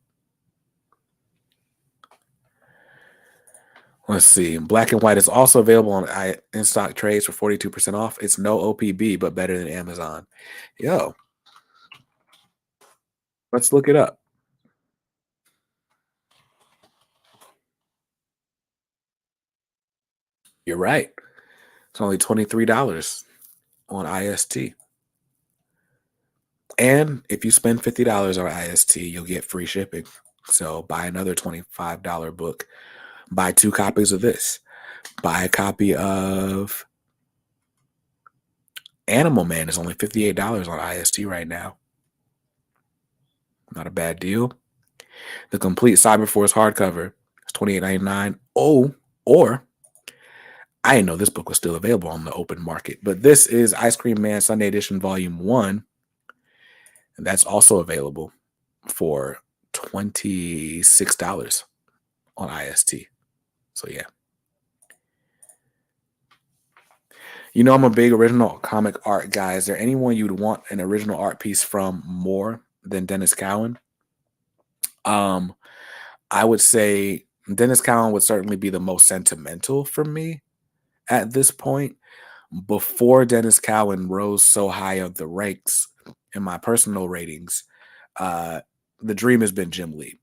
Let's see. Black and white is also available on in stock trades for 42% off. It's no OPB, but better than Amazon. Yo. Let's look it up. You're right. It's only $23 on IST. And if you spend $50 on IST, you'll get free shipping. So buy another $25 book. Buy 2 copies of this. Buy a copy of Animal Man. It's only $58 on IST right now. Not a bad deal. The complete Cyberforce hardcover is $28.99. Oh, or I didn't know this book was still available on the open market, but this is Ice Cream Man Sunday Edition Volume 1. And that's also available for $26 on IST. So yeah. You know, I'm a big original comic art guy. Is there anyone you'd want an original art piece from more than Dennis Cowan? I would say Dennis Cowan would certainly be the most sentimental for me at this point. Before Dennis Cowan rose so high on the ranks in my personal ratings, the dream has been Jim Lee.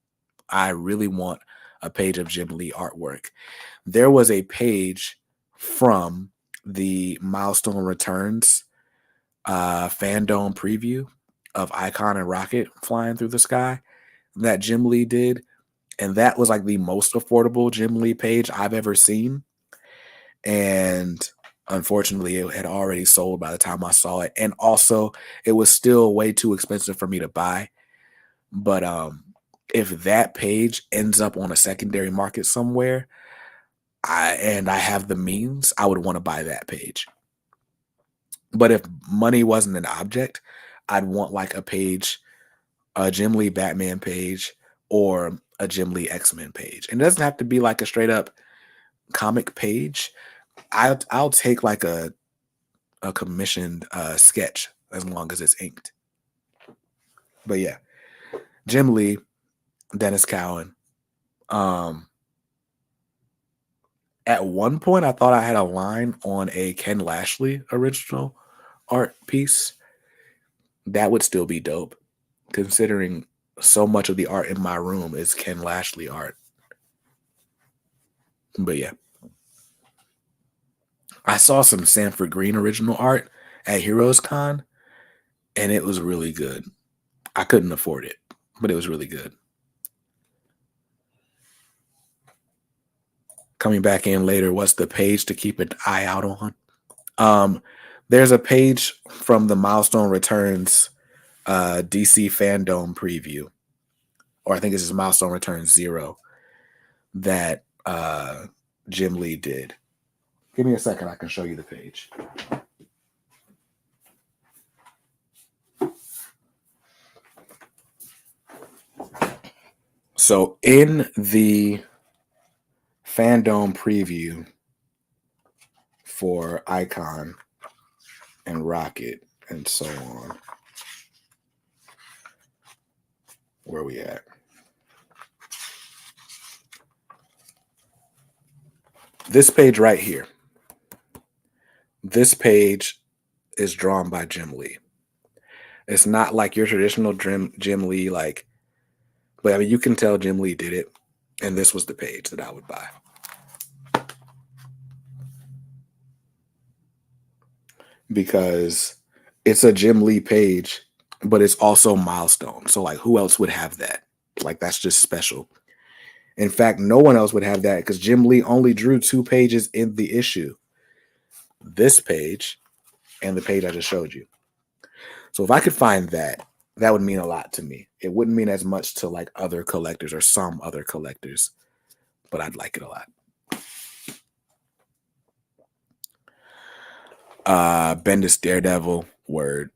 I really want a page of Jim Lee artwork. There was a page from the Milestone Returns fandom preview of Icon and Rocket flying through the sky that Jim Lee did. And that was like the most affordable Jim Lee page I've ever seen. And unfortunately, it had already sold by the time I saw it. And also, it was still way too expensive for me to buy. But if that page ends up on a secondary market somewhere, and I have the means, I would want to buy that page. But if money wasn't an object, I'd want like a page, a Jim Lee Batman page, or a Jim Lee X-Men page. And it doesn't have to be like a straight up comic page, I'll take like a commissioned sketch as long as it's inked. But yeah, Jim Lee, Dennis Cowan. At one point, I thought I had a line on a Ken Lashley original art piece. That would still be dope, considering so much of the art in my room is Ken Lashley art. But yeah, I saw some Sanford Green original art at Heroes Con, and it was really good. I couldn't afford it, but it was really good. Coming back in later, what's the page to keep an eye out on? There's a page from the Milestone Returns DC Fandom preview, or I think this is Milestone Returns 0, that Jim Lee did. Give me a second, I can show you the page. So in the Fandom preview for Icon and Rocket and so on, where are we at? This page right here. This page is drawn by Jim Lee. It's not like your traditional Jim Lee, like, but I mean, you can tell Jim Lee did it, and this was the page that I would buy. Because it's a Jim Lee page, but it's also Milestone. So, like, who else would have that? Like, that's just special. In fact, no one else would have that because Jim Lee only drew 2 pages in the issue. This page and the page I just showed you. So if I could find that, that would mean a lot to me. It wouldn't mean as much to like other collectors or some other collectors, but I'd like it a lot. Bendis Daredevil, word.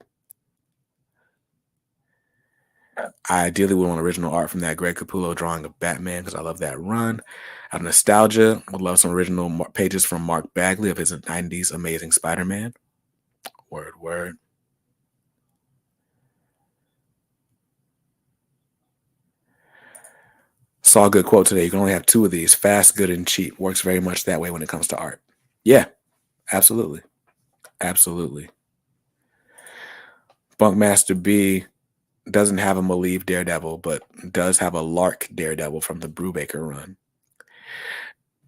I ideally would want original art from that Greg Capullo drawing of Batman because I love that run. Out of nostalgia, would love some original pages from Mark Bagley of his 90s Amazing Spider-Man. Word, word. Saw a good quote today. You can only have 2 of these. Fast, good, and cheap. Works very much that way when it comes to art. Yeah, absolutely. Absolutely. Bunkmaster B doesn't have a Malieve Daredevil, but does have a Lark Daredevil from the Brubaker run.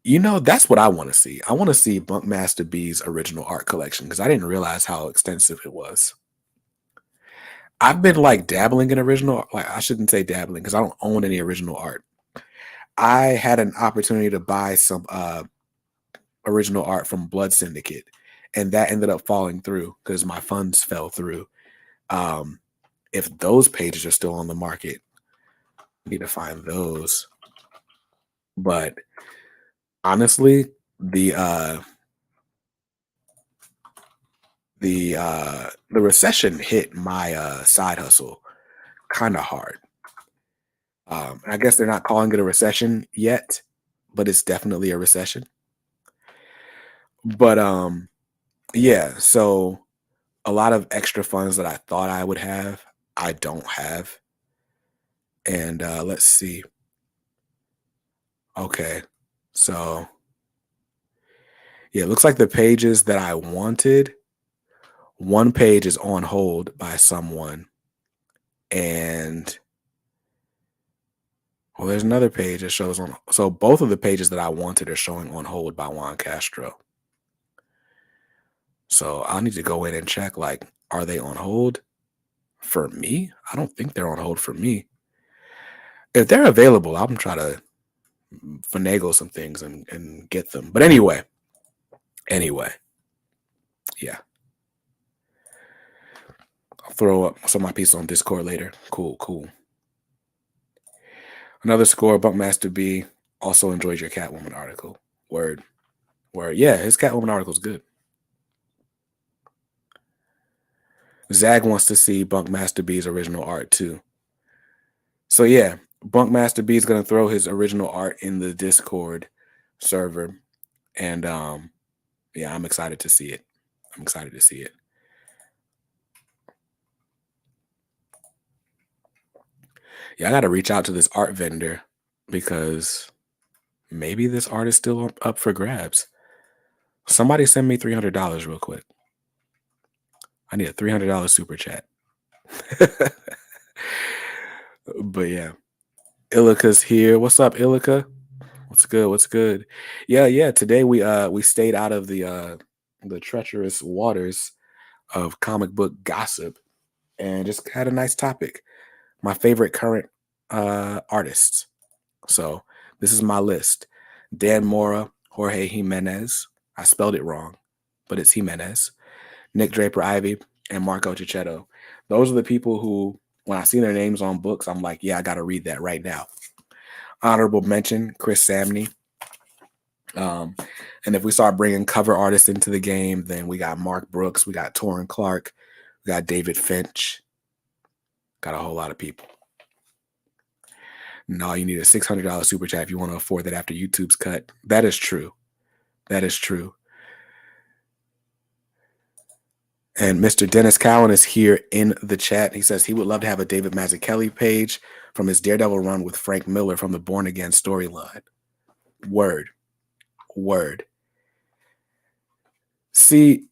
You know, that's what I want to see. I want to see Bunkmaster B's original art collection because I didn't realize how extensive it was. I've been like dabbling in original, like I shouldn't say dabbling because I don't own any original art. I had an opportunity to buy some original art from Blood Syndicate, and that ended up falling through because my funds fell through. If those pages are still on the market, I need to find those. But honestly, the recession hit my side hustle kind of hard. I guess they're not calling it a recession yet, but it's definitely a recession. But yeah, so a lot of extra funds that I thought I would have, I don't have. And let's see. Okay, so yeah, it looks like the pages that I wanted, one page is on hold by someone, and well, there's another page that shows on. So both of the pages that I wanted are showing on hold by Juan Castro. So I'll need to go in and check, like, are they on hold for me? I don't think they're on hold for me. If they're available, I'm try to finagle some things and get them. But anyway, yeah. I'll throw up some of my pieces on Discord later. Cool. Another score, Bunkmaster B also enjoyed your Catwoman article. Word. Yeah, his Catwoman article is good. Zag wants to see Bunkmaster B's original art too. So yeah, Bunkmaster B is going to throw his original art in the Discord server. And yeah, I'm excited to see it. I'm excited to see it. Yeah, I got to reach out to this art vendor because maybe this art is still up for grabs. Somebody send me $300 real quick. I need a $300 super chat. But yeah, Ilika's here. What's up, Ilika? What's good? What's good? Yeah. Today we stayed out of the treacherous waters of comic book gossip and just had a nice topic. My favorite current artists. So this is my list: Dan Mora, Jorge Jimenez. I spelled it wrong, but it's Jimenez. Nick Draper Ivy, and Marco Chachetto. Those are the people who, when I see their names on books, I'm like, yeah, I got to read that right now. Honorable mention: Chris Samney. And if we start bringing cover artists into the game, then we got Mark Brooks, we got Torrin Clark, we got David Finch. Got a whole lot of people. No, you need a $600 super chat if you want to afford that after YouTube's cut. That is true. That is true. And Mr. Dennis Cowan is here in the chat. He says he would love to have a David Mazzucchelli page from his Daredevil run with Frank Miller from the Born Again storyline. Word. See,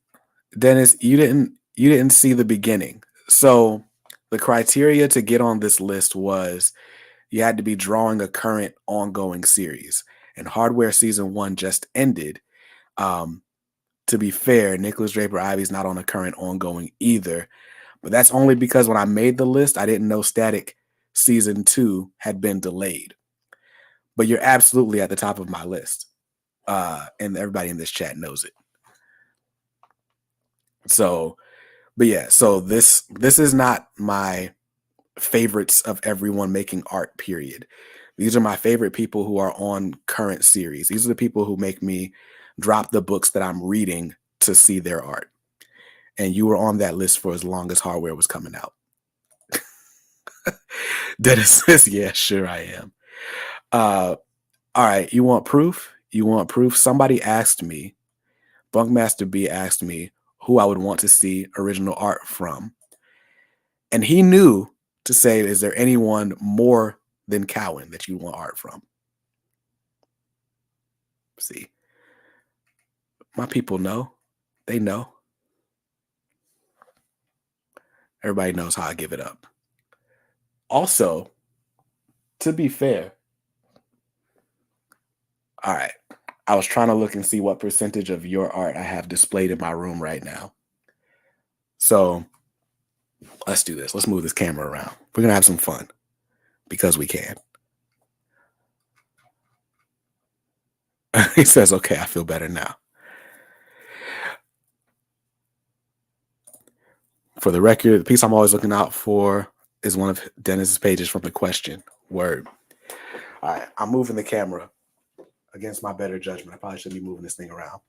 Dennis, you didn't see the beginning. So the criteria to get on this list was you had to be drawing a current ongoing series. And Hardware season 1 just ended. To be fair, Nicholas Draper Ivy's not on a current ongoing either. But that's only because when I made the list, I didn't know Static season 2 had been delayed. But you're absolutely at the top of my list. And everybody in this chat knows it. So, but yeah, so this is not my favorites of everyone making art, period. These are my favorite people who are on current series. These are the people who make me drop the books that I'm reading to see their art. And you were on that list for as long as Hardware was coming out. Dennis says, yeah, sure I am. All right, you want proof? You want proof? Somebody asked me, Bunkmaster B asked me who I would want to see original art from. And he knew to say, is there anyone more than Cowan that you want art from? See, my people know. They know. Everybody knows how I give it up. Also, to be fair, all right, I was trying to look and see what percentage of your art I have displayed in my room right now. So let's do this. Let's move this camera around. We're going to have some fun because we can. He says, okay, I feel better now. For the record, the piece I'm always looking out for is one of Dennis's pages from The Question. Word. All right, I'm moving the camera against my better judgment. I probably shouldn't be moving this thing around.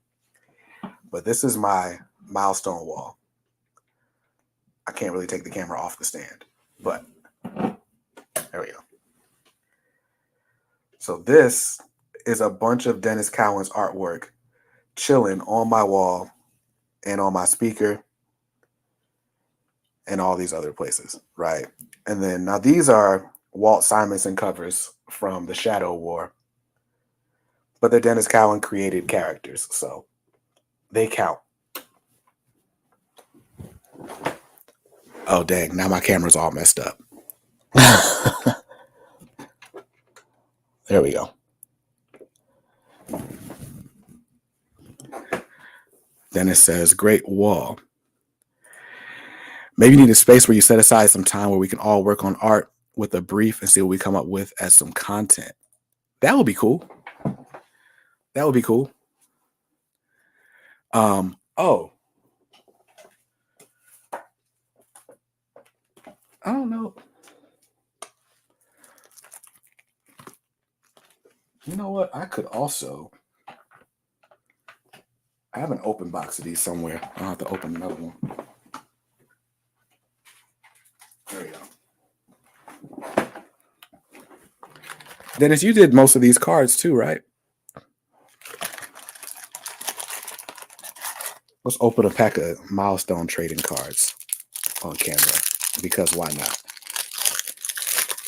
But this is my milestone wall. I can't really take the camera off the stand, but there we go. So this is a bunch of Dennis Cowan's artwork chilling on my wall and on my speaker and all these other places, right? And then now these are Walt Simonson covers from the Shadow War, but they're Dennis Cowan created characters, so they count. Oh, dang, now my camera's all messed up. There we go. Dennis says, great wall. Maybe you need a space where you set aside some time where we can all work on art with a brief and see what we come up with as some content. That would be cool. That would be cool. Oh. I don't know. You know what? I could also. I have an open box of these somewhere. I'll have to open another one. There we go. Dennis, you did most of these cards too, right? Let's open a pack of milestone trading cards on camera, because why not?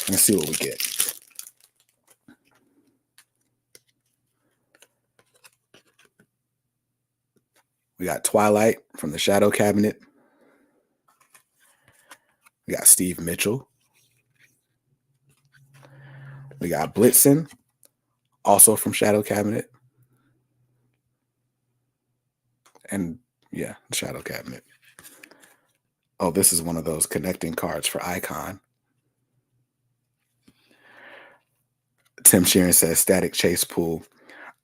Let's see what we get. We got Twilight from the Shadow Cabinet. We got Steve Mitchell. We got Blitzen, also from Shadow Cabinet. And yeah, Shadow Cabinet. Oh, this is one of those connecting cards for Icon. Tim Sheeran says static chase pool.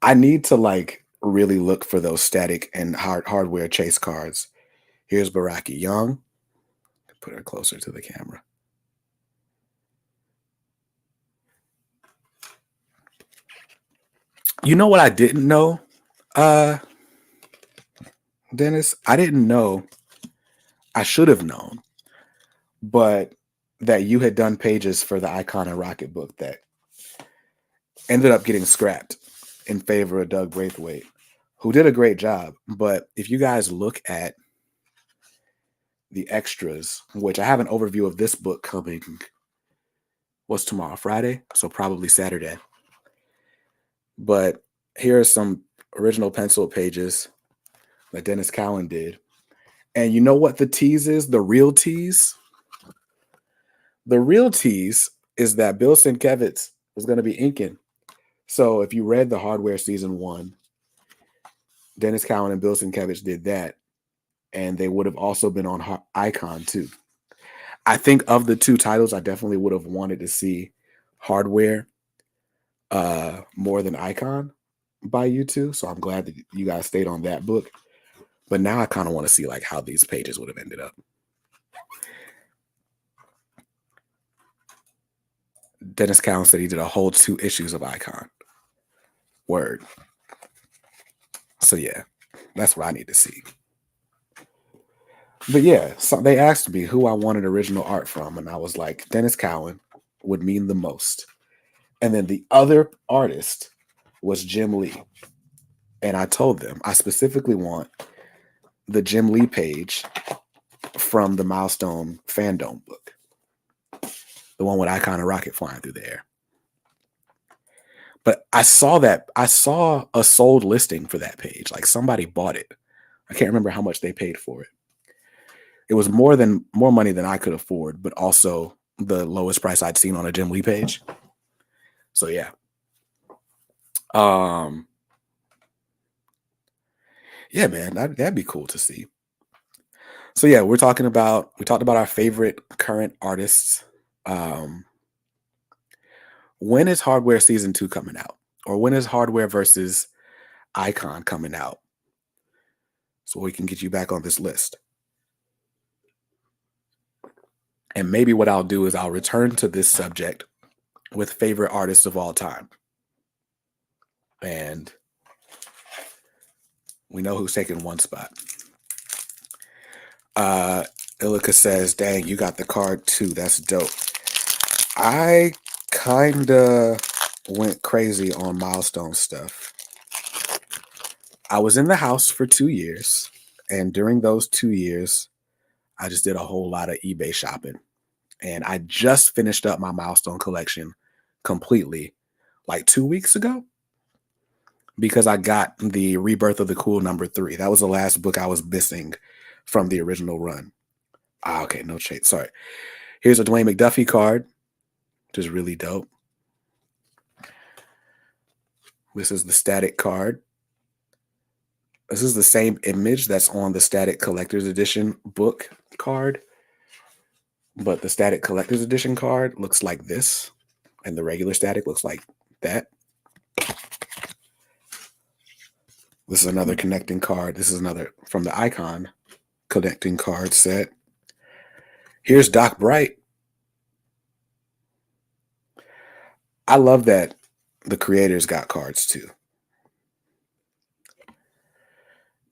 I need to like really look for those static and hardware chase cards. Here's Baraki Young. Put her closer to the camera. You know what I didn't know, Dennis? I didn't know. I should have known, but that you had done pages for the Icon and Rocket book that ended up getting scrapped in favor of Doug Braithwaite, who did a great job. But if you guys look at the extras, which I have an overview of this book coming, what's tomorrow? Friday? So probably Saturday. But here are some original pencil pages that Dennis Cowan did. And you know what the tease is? The real tease? The real tease is that Bill Sienkiewicz was going to be inking. So if you read the Hardware Season 1, Dennis Cowan and Bill Sienkiewicz did that. And they would have also been on Icon too. I think of the two titles, I definitely would have wanted to see Hardware more than Icon by you two. So I'm glad that you guys stayed on that book. But now I kind of want to see like how these pages would have ended up. Dennis Cowan said he did a whole 2 issues of Icon. Word. So yeah, that's what I need to see. But yeah, so they asked me who I wanted original art from, and I was like, Dennis Cowan would mean the most. And then the other artist was Jim Lee. And I told them I specifically want the Jim Lee page from the Milestone Fandom book. The one with Icon and Rocket flying through the air. But I saw a sold listing for that page. Like somebody bought it. I can't remember how much they paid for it. It was more money than I could afford, but also the lowest price I'd seen on a Jim Lee page. So yeah. Yeah, man, that'd be cool to see. So yeah, we talked about our favorite current artists. When is Hardware Season 2 coming out? Or when is Hardware versus Icon coming out? So we can get you back on this list. And maybe what I'll do is I'll return to this subject with favorite artists of all time. And we know who's taking one spot. Ilika says, dang, you got the card too. That's dope. I kinda went crazy on Milestone stuff. I was in the house for 2 years, and during those 2 years, I just did a whole lot of eBay shopping. And I just finished up my Milestone collection completely like 2 weeks ago because I got the Rebirth of the Cool #3. That was the last book I was missing from the original run. Okay, no shade. Sorry. Here's a Dwayne Mcduffie card, which is really dope. This is the static card. This is the same image that's on the Static Collector's Edition book card. But the Static Collector's Edition card looks like this. And the regular Static looks like that. This is another connecting card. This is another from the Icon connecting card set. Here's Doc Bright. I love that the creators got cards too.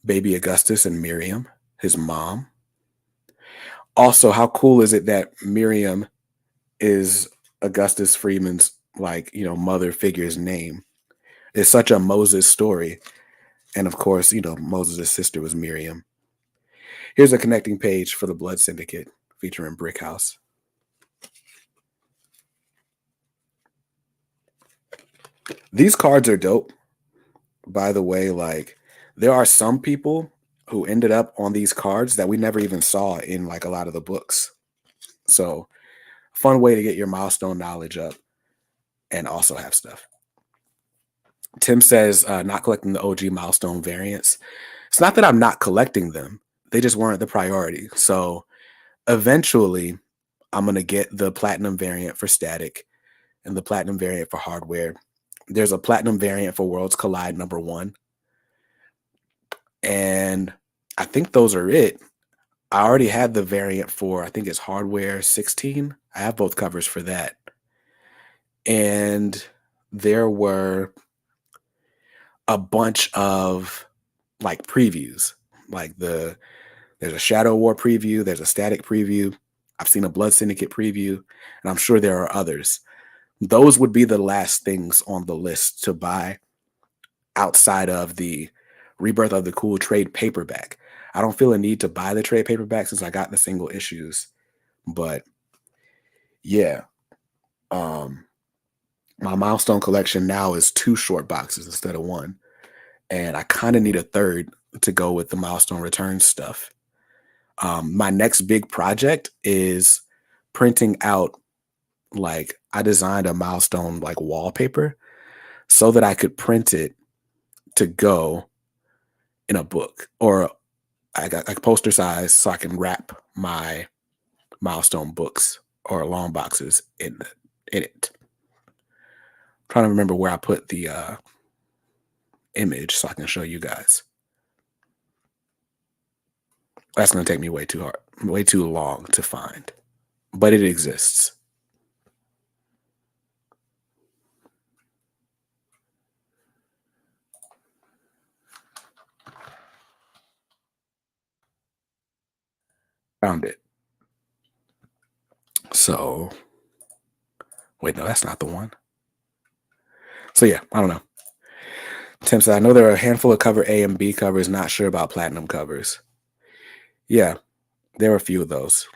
Baby Augustus and Miriam, his mom. Also, how cool is it that Miriam is Augustus Freeman's mother figure's name? It's such a Moses story. And of course, Moses' sister was Miriam. Here's a connecting page for the Blood Syndicate featuring Brick House. These cards are dope. By the way, like there are some people who ended up on these cards that we never even saw in like a lot of the books. So fun way to get your milestone knowledge up and also have stuff. Tim says not collecting the OG milestone variants. It's not that I'm not collecting them. They just weren't the priority. So eventually I'm going to get the platinum variant for static and the platinum variant for hardware. There's a platinum variant for Worlds Collide #1. And I think those are it. I already had the variant for, I think it's Hardware 16. I have both covers for that. And there were a bunch of like previews. Like there's a Shadow War preview, there's a Static preview. I've seen a Blood Syndicate preview, and I'm sure there are others. Those would be the last things on the list to buy outside of the Rebirth of the Cool trade paperback. I don't feel a need to buy the trade paperback since I got the single issues. But yeah, my milestone collection now is 2 short boxes instead of 1. And I kind of need a third to go with the milestone return stuff. My next big project is printing out, like I designed a milestone like wallpaper so that I could print it to go in a book, or I got like poster size so I can wrap my milestone books or long boxes in it. I'm trying to remember where I put the image so I can show you guys. That's going to take me way too long to find, but it exists. Found it. So, wait, no, that's not the one. So yeah, I don't know. Tim said, I know there are a handful of cover A and B covers, not sure about platinum covers. Yeah, there were a few of those.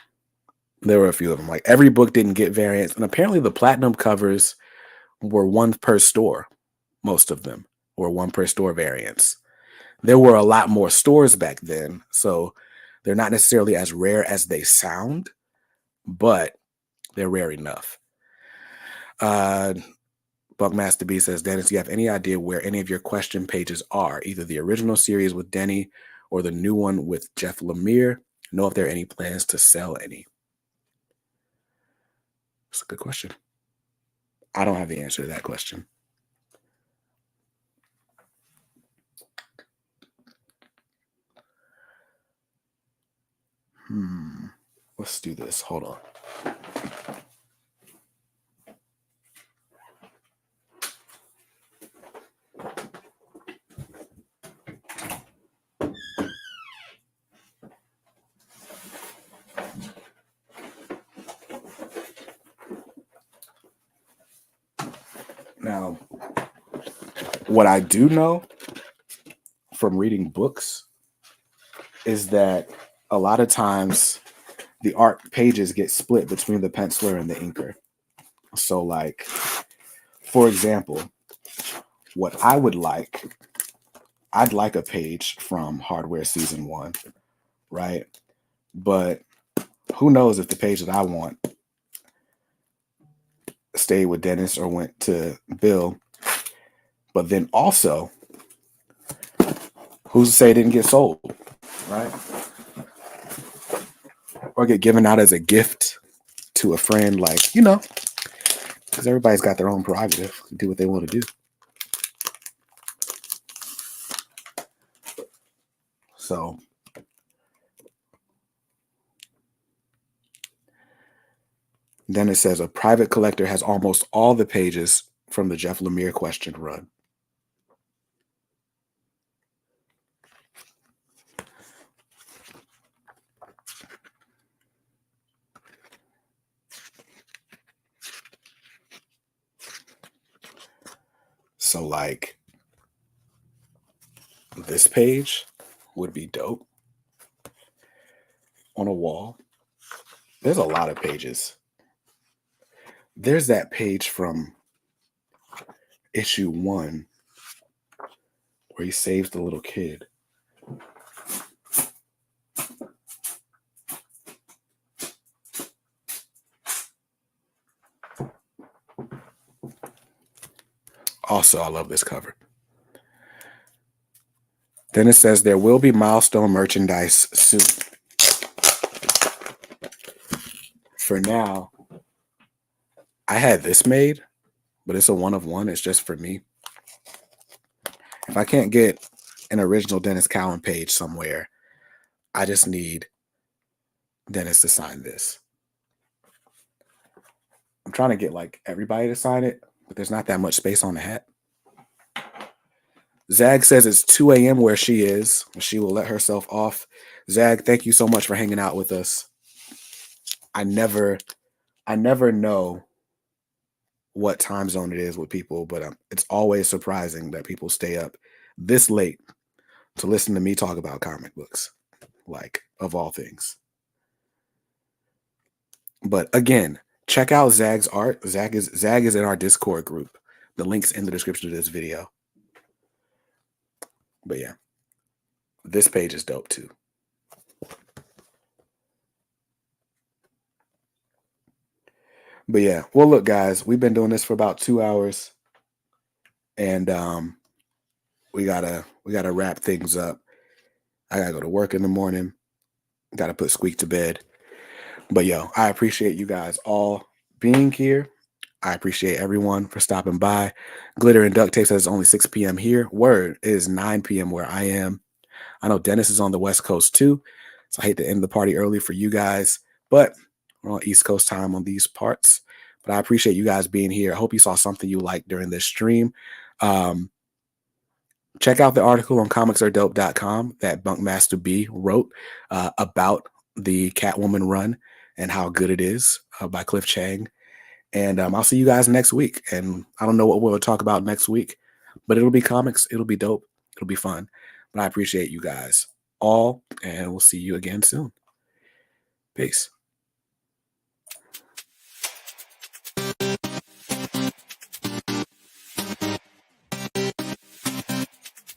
There were a few of them. Like every book didn't get variants, and apparently the platinum covers were 1 per store. Most of them were 1 per store variants. There were a lot more stores back then, so they're not necessarily as rare as they sound, but they're rare enough. Buckmaster B says, Dennis, do you have any idea where any of your question pages are? Either the original series with Denny or the new one with Jeff Lemire? Know if there are any plans to sell any? That's a good question. I don't have the answer to that question. Let's do this. Hold on. Now, what I do know from reading books is that a lot of times the art pages get split between the penciler and the inker. So, like, for example, what I would like, I'd like a page from Hardware Season 1, right? But who knows if the page that I want stayed with Dennis or went to Bill. But then also, who's to say it didn't get sold, right? Or get given out as a gift to a friend, like, you know, because everybody's got their own prerogative, do what they want to do. So then it says a private collector has almost all the pages from the Jeff Lemire question run. So like this page would be dope. on a wall. There's a lot of pages. There's that page from issue 1 where he saves the little kid. Also, I love this cover. Then it says there will be milestone merchandise soon. For now, I had this made, but it's a 1 of 1. It's just for me. If I can't get an original Dennis Cowan page somewhere, I just need Dennis to sign this. I'm trying to get like everybody to sign it, but there's not that much space on the hat. Zag says it's 2 a.m. where she is. She will let herself off. Zag, thank you so much for hanging out with us. I never know what time zone it is with people, but it's always surprising that people stay up this late to listen to me talk about comic books, like, of all things. But again, check out Zag's art. Zag is in our Discord group. The link's in the description of this video. But yeah, this page is dope too. But yeah, well, look, guys, we've been doing this for about 2 hours, and we gotta wrap things up. I gotta go to work in the morning. Gotta put Squeak to bed. But yo, I appreciate you guys all being here. I appreciate everyone for stopping by. Glitter and Duct Tape says it's only 6 p.m. here. Word, it is 9 p.m. where I am. I know Dennis is on the West Coast too, so I hate to end the party early for you guys, but we're on East Coast time on these parts. But I appreciate you guys being here. I hope you saw something you liked during this stream. Check out the article on comicsaredope.com that Bunkmaster B wrote about the Catwoman run and how good it is by Cliff Chang. And I'll see you guys next week. And I don't know what we'll talk about next week, but it'll be comics. It'll be dope. It'll be fun. But I appreciate you guys all, and we'll see you again soon. Peace.